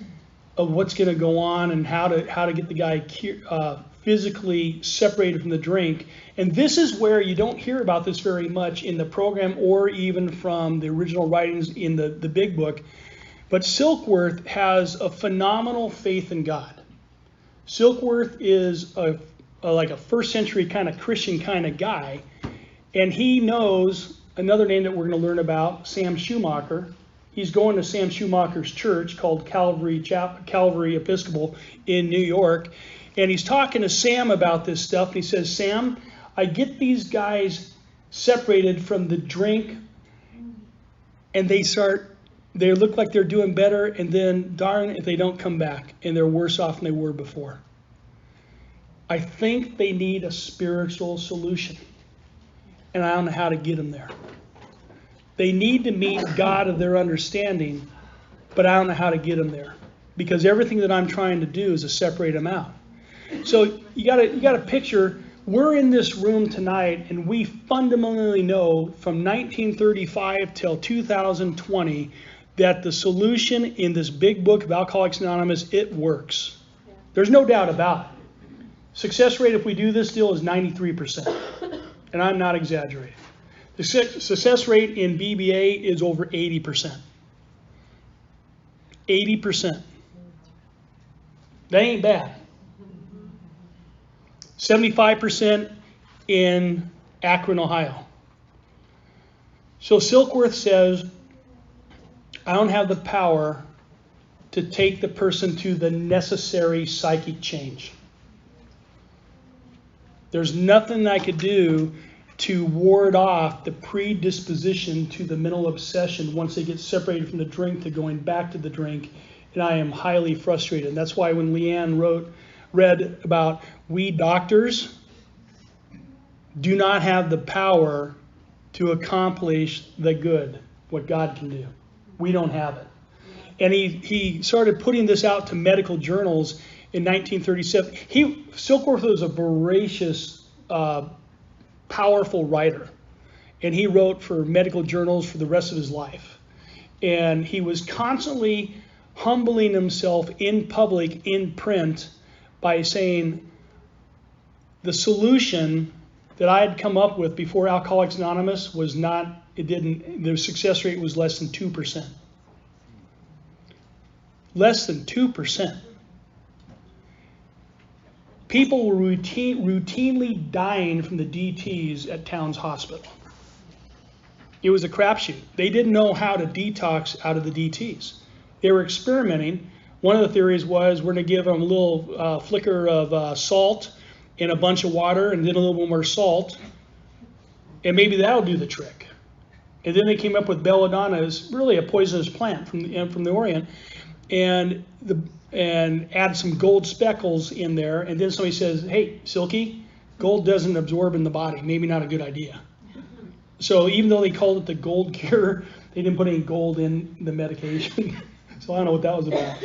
of what's going to go on and how to get the guy physically separated from the drink. And this is where you don't hear about this very much in the program or even from the original writings in the big book. But Silkworth has a phenomenal faith in God. Silkworth is like a first century kind of Christian kind of guy. And he knows another name that we're going to learn about, Sam Schumacher. He's going to Sam Schumacher's church called Calvary Episcopal in New York. And he's talking to Sam about this stuff. And he says, Sam, I get these guys separated from the drink and they look like they're doing better. And then darn if they don't come back and they're worse off than they were before. I think they need a spiritual solution. And I don't know how to get them there. They need to meet God of their understanding, but I don't know how to get them there. Because everything that I'm trying to do is to separate them out. So you got to picture, we're in this room tonight and we fundamentally know from 1935 till 2020 that the solution in this big book of Alcoholics Anonymous, it works. There's no doubt about it. Success rate if we do this deal is 93%. And I'm not exaggerating. The success rate in BBA is over 80%. 80%. That ain't bad. 75% in Akron, Ohio. So Silkworth says, I don't have the power to take the person to the necessary psychic change. There's nothing I could do to ward off the predisposition to the mental obsession once they get separated from the drink to going back to the drink. And I am highly frustrated. And that's why when Leanne read about we doctors do not have the power to accomplish the good, what God can do. We don't have it. And he started putting this out to medical journals in 1937. Silkworth was a voracious, powerful writer. And he wrote for medical journals for the rest of his life. And he was constantly humbling himself in public, in print, by saying the solution that I had come up with before Alcoholics Anonymous was not, the success rate was less than 2%. Less than 2%. People were routinely dying from the DTs at Towns Hospital. It was a crapshoot. They didn't know how to detox out of the DTs. They were experimenting. One of the theories was we're going to give them a little flicker of salt in a bunch of water and then a little bit more salt, and maybe that'll do the trick. And then they came up with belladonna, is really a poisonous plant from the Orient, and add some gold speckles in there. And then somebody says, hey, Silky, gold doesn't absorb in the body. Maybe not a good idea. So even though they called it the gold cure, they didn't put any gold in the medication. So I don't know what that was about.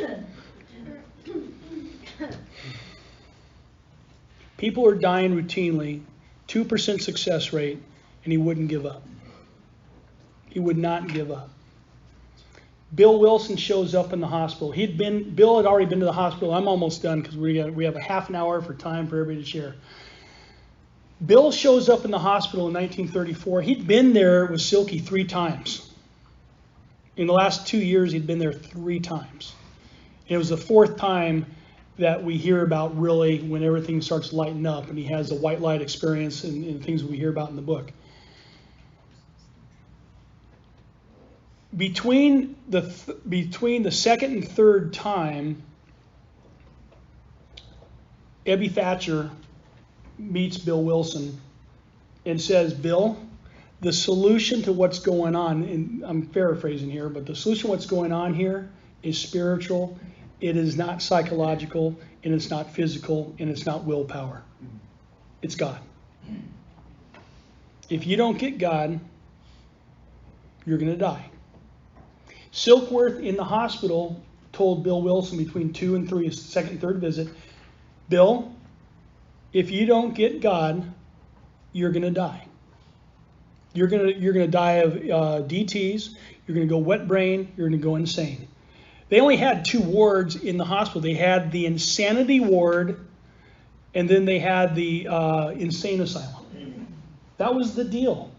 People are dying routinely, 2% success rate, and he wouldn't give up. He would not give up. Bill Wilson shows up in the hospital. Bill had already been to the hospital. I'm almost done because we have a half an hour for time for everybody to share. Bill shows up in the hospital in 1934. He'd been there with Silky 3 times. In the last 2 years, he'd been there 3 times. It was the 4th time that we hear about really when everything starts lighting up and he has the white light experience and things we hear about in the book. Between the second and third time, Ebby Thatcher meets Bill Wilson and says, Bill, the solution to what's going on, and I'm paraphrasing here, but the solution to what's going on here is spiritual. It is not psychological, and it's not physical, and it's not willpower. It's God. If you don't get God, you're going to die. Silkworth in the hospital told Bill Wilson between 2 and 3, his second and third visit, Bill, if you don't get God, you're going to die. You're gonna die of DTs. You're going to go wet brain. You're going to go insane. They only had 2 wards in the hospital. They had the insanity ward, and then they had the insane asylum. That was the deal.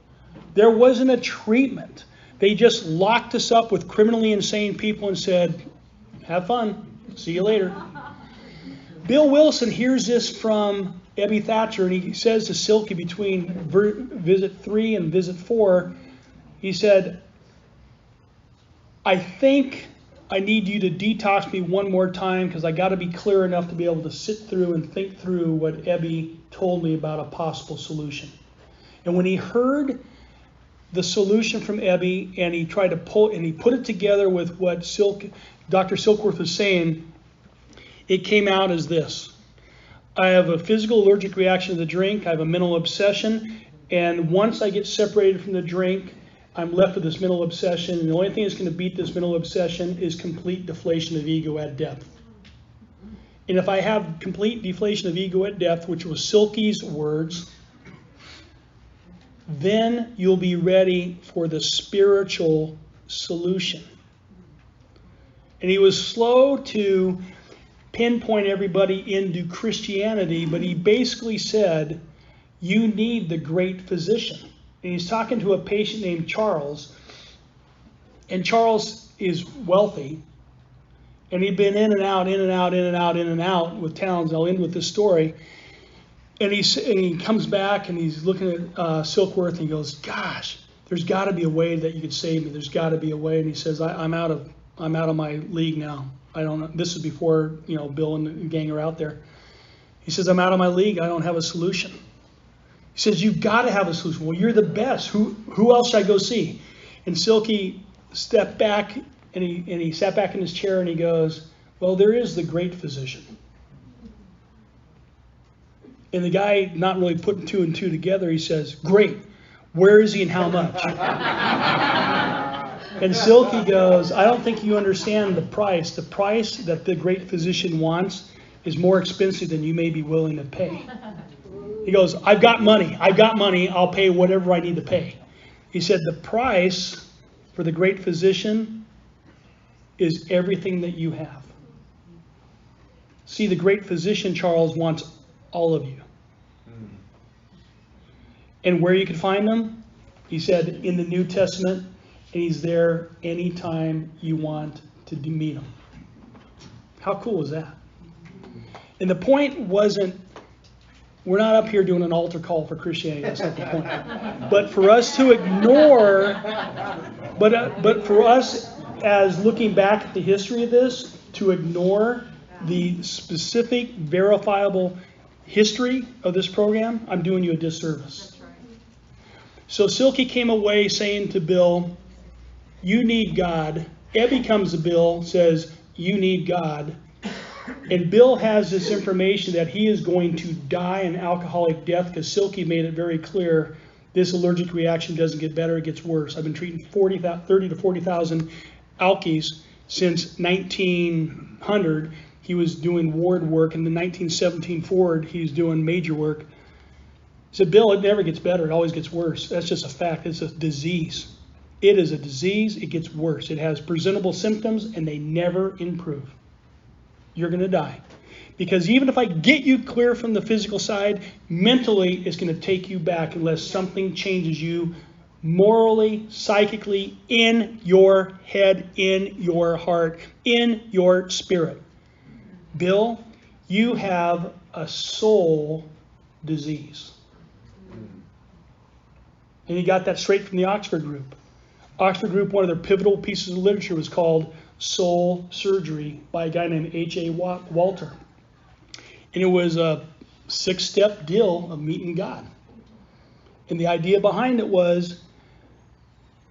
There wasn't a treatment. They just locked us up with criminally insane people and said, have fun. See you later. Bill Wilson hears this from Ebby Thatcher, and he says to Silky between visit 3 and visit 4, he said, I think I need you to detox me one more time because I got to be clear enough to be able to sit through and think through what Ebby told me about a possible solution. And when he heard the solution from Ebby and he tried to pull and he put it together with what Dr. Silkworth was saying, it came out as this. I have a physical allergic reaction to the drink. I have a mental obsession. And once I get separated from the drink, I'm left with this mental obsession. And the only thing that's going to beat this mental obsession is complete deflation of ego at depth. And if I have complete deflation of ego at depth, which was Silky's words, then you'll be ready for the spiritual solution. And he was slow to pinpoint everybody into Christianity, but he basically said, you need the great physician. And he's talking to a patient named Charles, and Charles is wealthy, and he'd been in and out with towns. I'll end with this story. And he comes back and he's looking at Silkworth and he goes, gosh, there's got to be a way that you could save me. There's got to be a way. And he says, I'm out of my league now. I don't know. This is before, Bill and the gang are out there. He says, I'm out of my league. I don't have a solution. He says, you've got to have a solution. Well, you're the best. Who else should I go see? And Silky stepped back and he sat back in his chair and he goes, well, there is the great physician. And the guy, not really putting 2 and 2 together, he says, great. Where is he and how much? And Silky goes, I don't think you understand the price. The price that the great physician wants is more expensive than you may be willing to pay. He goes, I've got money. I'll pay whatever I need to pay. He said, the price for the great physician is everything that you have. See, the great physician, Charles, wants all of you. And where you can find them, he said, in the New Testament, and he's there anytime you want to meet him. How cool is that? And the point wasn't, we're not up here doing an altar call for Christianity. That's not the point. But for us to ignore, but for us, as looking back at the history of this, to ignore the specific verifiable history of this program, I'm doing you a disservice. That's right. So Silky came away saying to Bill, you need God. Ebby comes to Bill, says, you need God. And Bill has this information that he is going to die an alcoholic death because Silky made it very clear this allergic reaction doesn't get better, it gets worse. I've been treating 30 to 40,000 alkies since 1900. He was doing ward work. In the 1917 forward, he's doing major work. He said, Bill, it never gets better. It always gets worse. That's just a fact. It's a disease. It is a disease. It gets worse. It has presentable symptoms, and they never improve. You're going to die. Because even if I get you clear from the physical side, mentally, it's going to take you back unless something changes you morally, psychically, in your head, in your heart, in your spirit. Bill, you have a soul disease. And he got that straight from the Oxford group. Oxford group, one of their pivotal pieces of literature was called Soul Surgery by a guy named H.A. Walter. And it was a 6-step deal of meeting God. And the idea behind it was,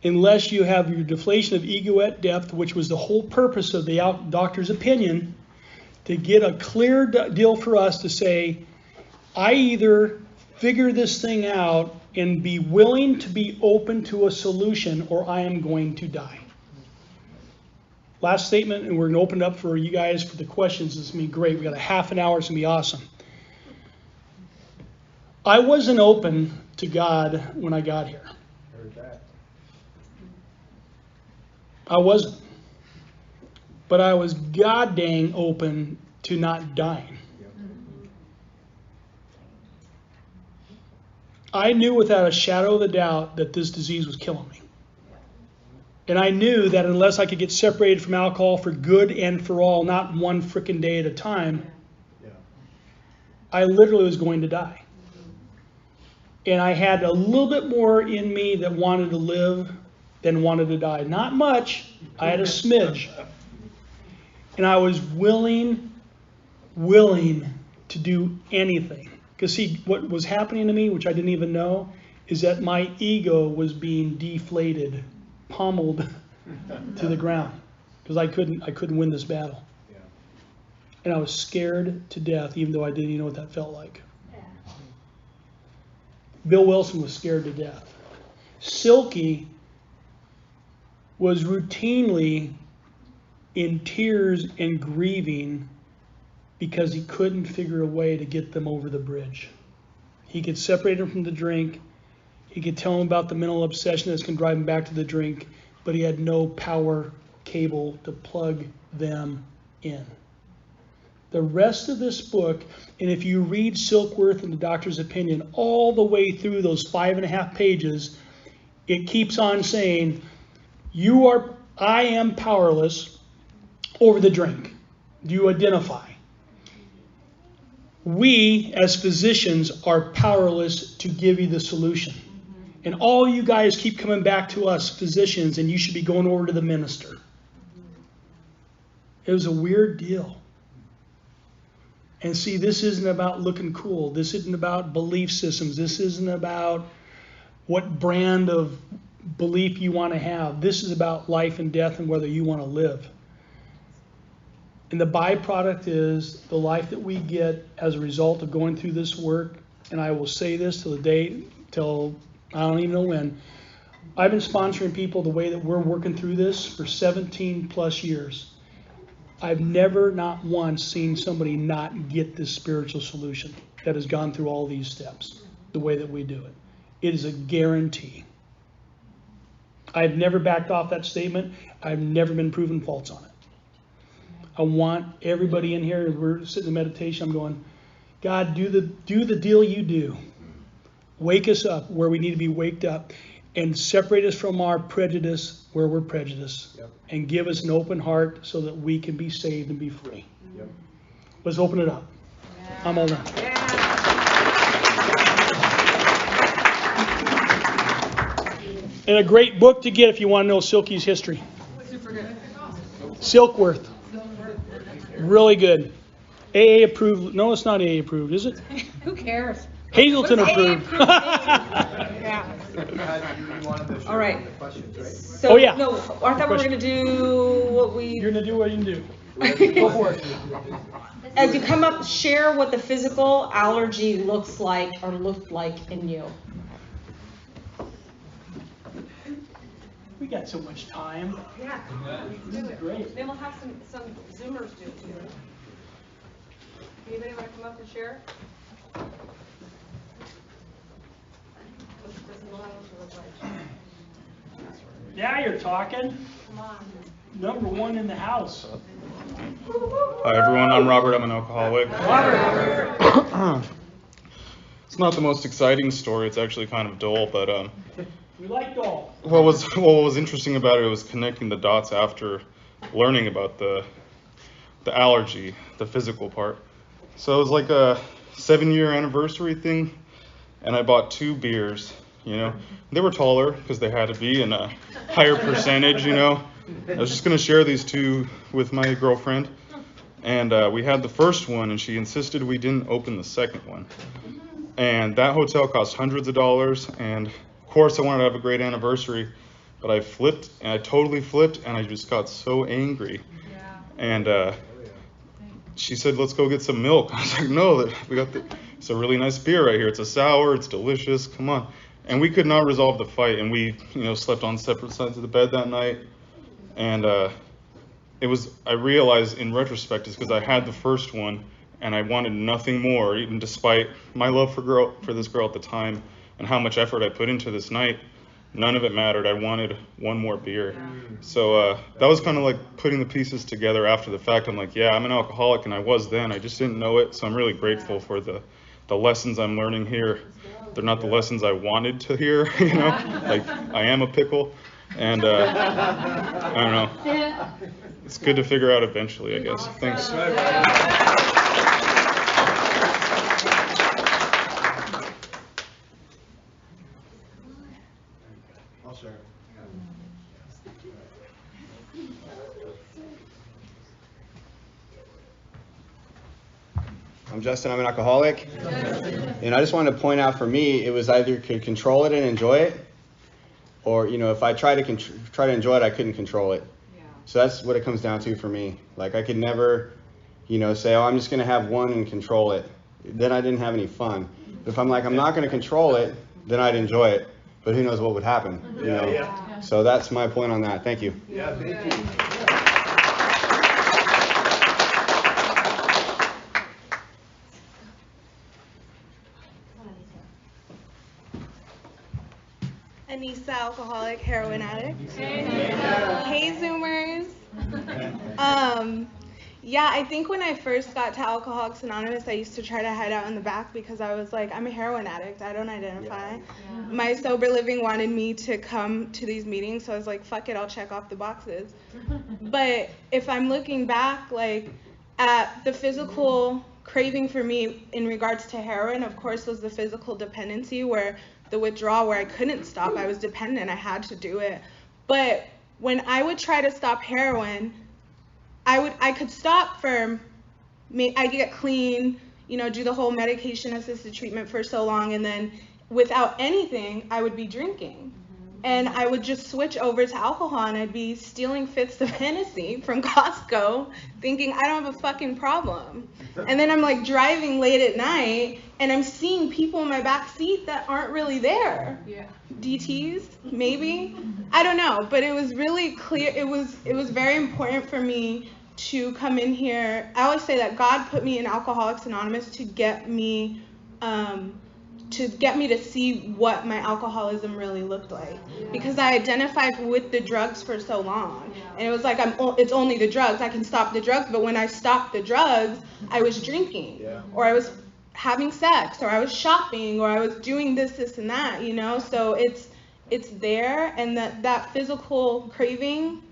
unless you have your deflation of ego at depth, which was the whole purpose of the doctor's opinion, to get a clear deal for us to say, I either figure this thing out and be willing to be open to a solution, or I am going to die. Last statement, and we're going to open it up for you guys for the questions. It's going to be great. We got a half an hour. It's going to be awesome. I wasn't open to God when I got here. Heard that. I wasn't. But I was god dang open to not dying. Yep. I knew without a shadow of a doubt that this disease was killing me. And I knew that unless I could get separated from alcohol for good and for all, not one frickin' day at a time, Yeah. I literally was going to die. And I had a little bit more in me that wanted to live than wanted to die. Not much. I had a smidge. And I was willing to do anything. Because see, what was happening to me, which I didn't even know, is that my ego was being deflated, pummeled to the ground. Because I couldn't win this battle. Yeah. And I was scared to death, even though I didn't even know what that felt like. Bill Wilson was scared to death. Silky was routinely in tears and grieving because he couldn't figure a way to get them over the bridge. He could separate them from the drink. He could tell them about the mental obsession that's going to drive him back to the drink, but he had no power cable to plug them in. The rest of this book, and if you read Silkworth and the Doctor's Opinion all the way through those 5.5 pages, it keeps on saying, I am powerless over the drink. Do you identify? We, as physicians, are powerless to give you the solution. And all you guys keep coming back to us, physicians, and you should be going over to the minister. It was a weird deal. And see, this isn't about looking cool. This isn't about belief systems. This isn't about what brand of belief you want to have. This is about life and death and whether you want to live. And the byproduct is the life that we get as a result of going through this work. And I will say this till I don't even know when. I've been sponsoring people the way that we're working through this for 17 plus years. I've never, not once, seen somebody not get this spiritual solution that has gone through all these steps the way that we do it. It is a guarantee. I've never backed off that statement. I've never been proven false on it. I want everybody in here, as we're sitting in meditation, I'm going, God, do the deal you do. Wake us up where we need to be waked up and separate us from our prejudice where we're prejudiced. Yep. And give us an open heart so that we can be saved and be free. Yep. Let's open it up. Yeah. I'm all done. Yeah. And a great book to get if you want to know Silky's history. Super good. Silkworth. Really good. AA approved. No, it's not AA approved, is it? Who cares? Hazelton What's AA approved. Yeah. You wanted to share All right. the questions, right? So, Oh, yeah. No, I thought we were going to do what we... You're going to do what you can do. Go for it. As you come up, share what the physical allergy looks like or looked like in you. We got so much time. Yeah. This is great. Then we'll have some Zoomers do it too. Anybody want to come up and share? What's the allergy look like? Now you're talking. Come on. Number one in the house. Hi everyone, I'm Robert. I'm an alcoholic. It's not the most exciting story. It's actually kind of dull, but We like golf. what was interesting about it was connecting the dots after learning about the allergy, the physical part. So it was like a 7-year anniversary thing, and I bought 2 beers. You know, they were taller because they had to be, and a higher percentage. You know, I was just gonna share these 2 with my girlfriend, and we had the first one, and she insisted we didn't open the second one. And that hotel cost hundreds of dollars, and of course I wanted to have a great anniversary, but I flipped, and I totally flipped, and I just got so angry. And she said, let's go get some milk. I was like, no, it's a really nice beer right here. It's a sour, it's delicious, come on. And we could not resolve the fight, and we, slept on separate sides of the bed that night. And I realized in retrospect is because I had the first one and I wanted nothing more, even despite my love for this girl at the time and how much effort I put into this night. None of it mattered. I wanted one more beer. So that was kind of like putting the pieces together after the fact. I'm like, yeah, I'm an alcoholic, and I was then. I just didn't know it. So I'm really grateful for the lessons I'm learning here. They're not the lessons I wanted to hear, you know, like I am a pickle. And I don't know. It's good to figure out eventually, I guess. Thanks. I'll share. I'm Justin, I'm an alcoholic. And I just wanted to point out, for me, it was either could control it and enjoy it, or, you know, if I try to enjoy it, I couldn't control it. So that's what it comes down to for me. Like, I could never, you know, say, oh, I'm just going to have one and control it. Then I didn't have any fun. But if I'm like, I'm not going to control it, then I'd enjoy it. But who knows what would happen, you know? Yeah. So that's my point on that. Thank you. Yeah, thank you. Anissa, alcoholic, heroin addict. Hey, Zoomers. Yeah, I think when I first got to Alcoholics Anonymous, I used to try to hide out in the back because I was like, I'm a heroin addict. I don't identify. My sober living wanted me to come to these meetings, so I was like, fuck it, I'll check off the boxes. But if I'm looking back, like, at the physical craving for me in regards to heroin, of course, was the physical dependency, where the withdrawal, where I couldn't stop. I was dependent. I had to do it. But when I would try to stop heroin, I could stop for, I get clean, you know, do the whole medication-assisted treatment for so long, and then without anything, I would be drinking. And I would just switch over to alcohol, and I'd be stealing fifths of Hennessy from Costco, thinking I don't have a fucking problem. And then I'm like driving late at night, and I'm seeing people in my back seat that aren't really there. DTs, maybe, I don't know. But it was really clear. It was very important for me to come in here. I always say that God put me in Alcoholics Anonymous to get me to see what my alcoholism really looked like, because I identified with the drugs for so long, and it was like, it's only the drugs, I can stop the drugs. But when I stopped the drugs, I was drinking, or I was having sex, or I was shopping, or I was doing this and that, you know. So it's there, and that physical craving,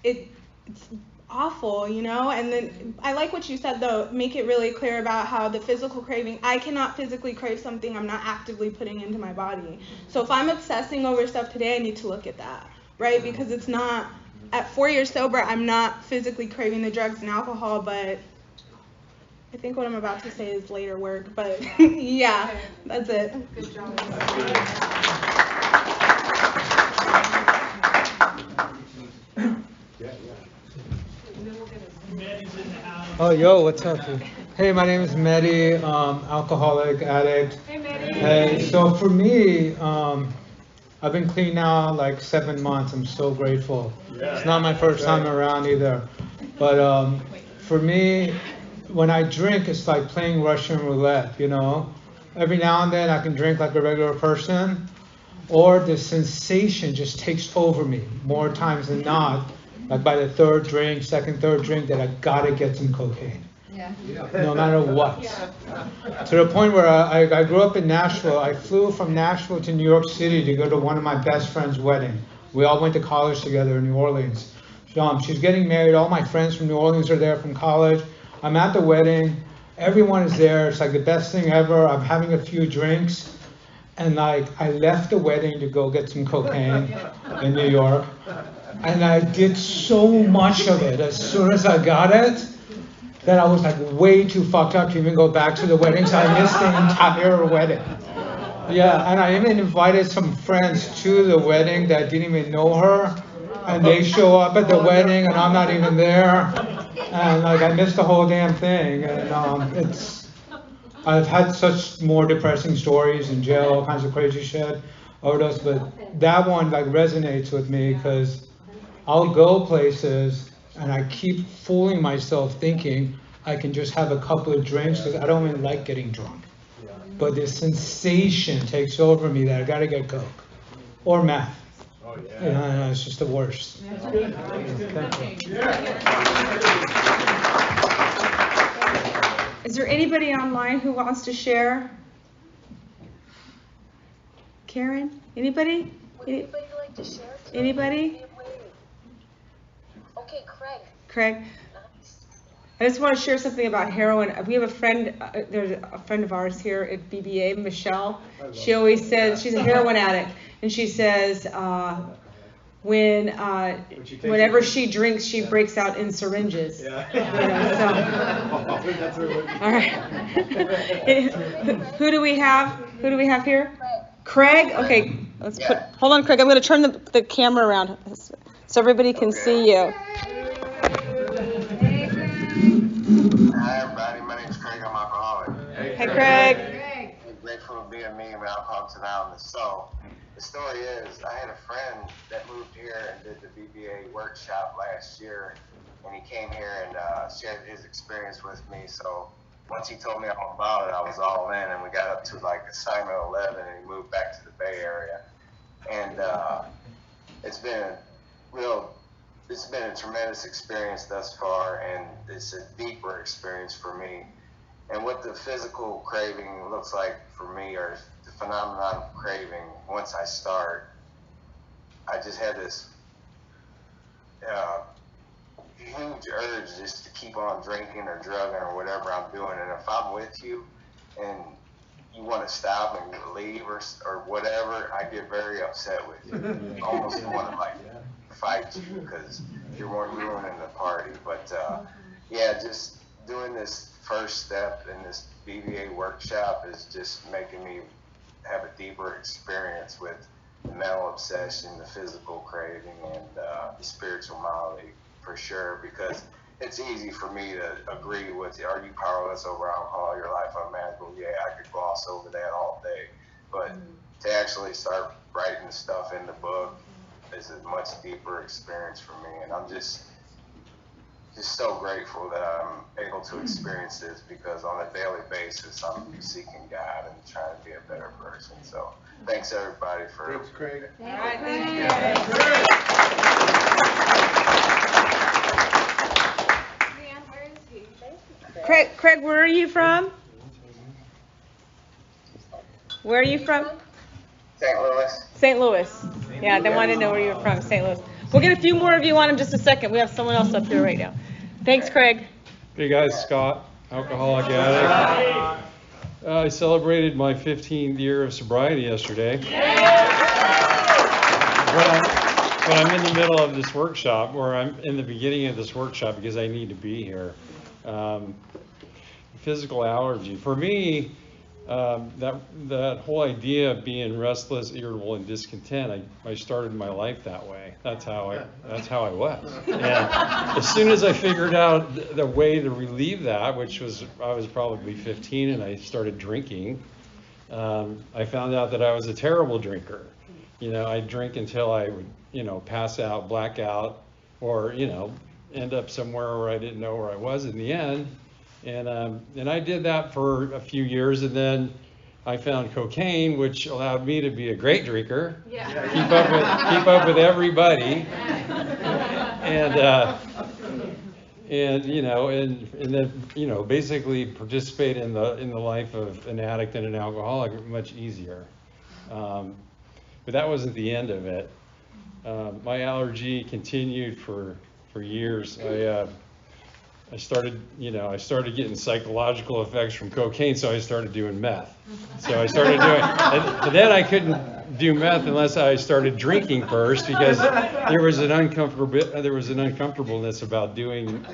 it's awful, you know. And then I like what you said, though, make it really clear about how the physical craving, I cannot physically crave something I'm not actively putting into my body. So if I'm obsessing over stuff today, I need to look at that, right? Because it's not, at 4 years sober, I'm not physically craving the drugs and alcohol, but I think what I'm about to say is later work. But yeah, that's it. Good job. Oh, yo, what's up, dude? Hey, my name is Mehdi, alcoholic, addict. Hey, Mehdi. Hey, so for me, I've been clean now like 7 months. I'm so grateful. It's not my first time around either. But for me, when I drink, it's like playing Russian roulette, you know? Every now and then I can drink like a regular person, or the sensation just takes over me more times than not. Like by the third drink, third drink, that I gotta get some cocaine. No matter what. To the point where I grew up in Nashville. I flew from Nashville to New York City to go to one of my best friend's wedding. We all went to college together in New Orleans. She's getting married. All my friends from New Orleans are there from college. I'm at the wedding. Everyone is there. It's like the best thing ever. I'm having a few drinks. And like, I left the wedding to go get some cocaine in New York. And I did so much of it as soon as I got it, that I was like way too fucked up to even go back to the wedding. So I missed the entire wedding. Yeah, and I even invited some friends to the wedding that didn't even know her. And they show up at the wedding and I'm not even there. And like, I missed the whole damn thing. And I've had such more depressing stories in jail, all kinds of crazy shit, overdose. But that one like resonates with me because I'll go places and I keep fooling myself thinking I can just have a couple of drinks because I don't even like getting drunk. But the sensation takes over me that I gotta get Coke or meth. Oh, yeah. You know, it's just the worst. Is there anybody online who wants to share? Karen? Anybody? Would anybody like to share? Anybody? Okay, Craig. Craig? I just want to share something about heroin. We have a friend, there's a friend of ours here at BBA, Michelle. She always says, she's a heroin addict, and she says whenever she drinks, she breaks out in syringes. Yeah. You know, so. All right. Who do we have? Who do we have here? Craig? Okay, let's hold on, Craig. I'm going to turn the camera around so everybody can see you. Hi everybody, my name is Craig. I'm alcoholic. Hey, Craig. I'm grateful to be a me with Alcoholics Anonymous. So, the story is, I had a friend that moved here and did the BBA workshop last year, and he came here and shared his experience with me. So, once he told me all about it, I was all in, and we got up to like assignment 11, and he moved back to the Bay Area. And it's been a tremendous experience thus far, and it's a deeper experience for me. And what the physical craving looks like for me, or the phenomenon of craving, once I start, I just had this huge urge just to keep on drinking or drugging or whatever I'm doing. And if I'm with you and you want to stop and leave or whatever, I get very upset with you. Almost want to like fight you because you're ruining the party. But yeah, just doing this first step in this BBA workshop is just making me have a deeper experience with the mental obsession, the physical craving, and the spiritual malady for sure. Because it's easy for me to agree with you. Are you powerless over alcohol? Your life unmanageable? Yeah, I could gloss over that all day. But to actually start writing the stuff in the book is a much deeper experience for me, and I'm just so grateful that I'm able to experience this, because on a daily basis I'm seeking God and trying to be a better person. So thanks everybody for. Thanks, Craig. All right, thank you. Craig, where are you from? Where are you from? St. Louis. St. Louis. Yeah, they wanted to know where you were from, St. Louis. We'll get a few more of you on in just a second. We have someone else up here right now. Thanks, Craig. Hey guys, Scott, alcoholic addict. I celebrated my 15th year of sobriety yesterday. But I'm in the middle of this workshop, or I'm in the beginning of this workshop because I need to be here. Physical allergy. For me, that whole idea of being restless, irritable, and discontent, I started my life that way. That's how I was. And as soon as I figured out the way to relieve that, which was, I was probably 15 and I started drinking, I found out that I was a terrible drinker. You know, I'd drink until I would, pass out, black out, or, end up somewhere where I didn't know where I was in the end. And I did that for a few years, and then I found cocaine, which allowed me to be a great drinker, keep up with everybody, and then basically participate in the life of an addict and an alcoholic much easier. But that wasn't the end of it. My allergy continued for years. I started getting psychological effects from cocaine, so I started doing meth. So I started doing, but then I couldn't do meth unless I started drinking first, because there was an uncomfortableness about doing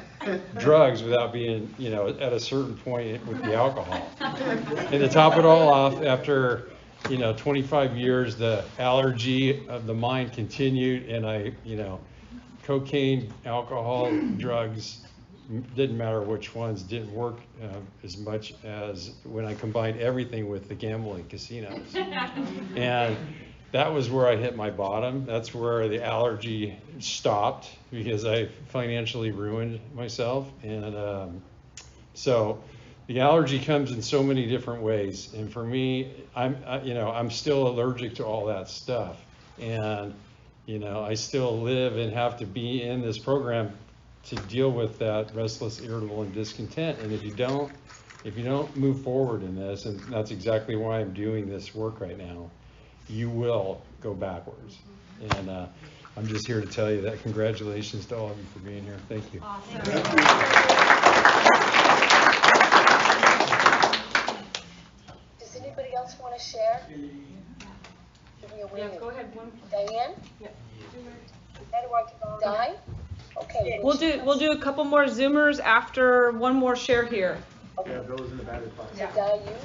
drugs without being, at a certain point with the alcohol. And to top it all off, after 25 years, the allergy of the mind continued, and cocaine, alcohol, drugs, didn't matter which ones, didn't work as much as when I combined everything with the gambling casinos. And that was where I hit my bottom. That's where the allergy stopped because I financially ruined myself. And so the allergy comes in so many different ways. And for me, I'm still allergic to all that stuff. And, I still live and have to be in this program to deal with that restless, irritable, and discontent. And if you don't move forward in this, and that's exactly why I'm doing this work right now, you will go backwards. And I'm just here to tell you that congratulations to all of you for being here. Thank you. Awesome. Does anybody else want to share? Yeah, go ahead. Diane? Yeah. Di? Okay. We'll do a couple more Zoomers after one more share here. Yeah, Bill was in the batter's box. So Di, you?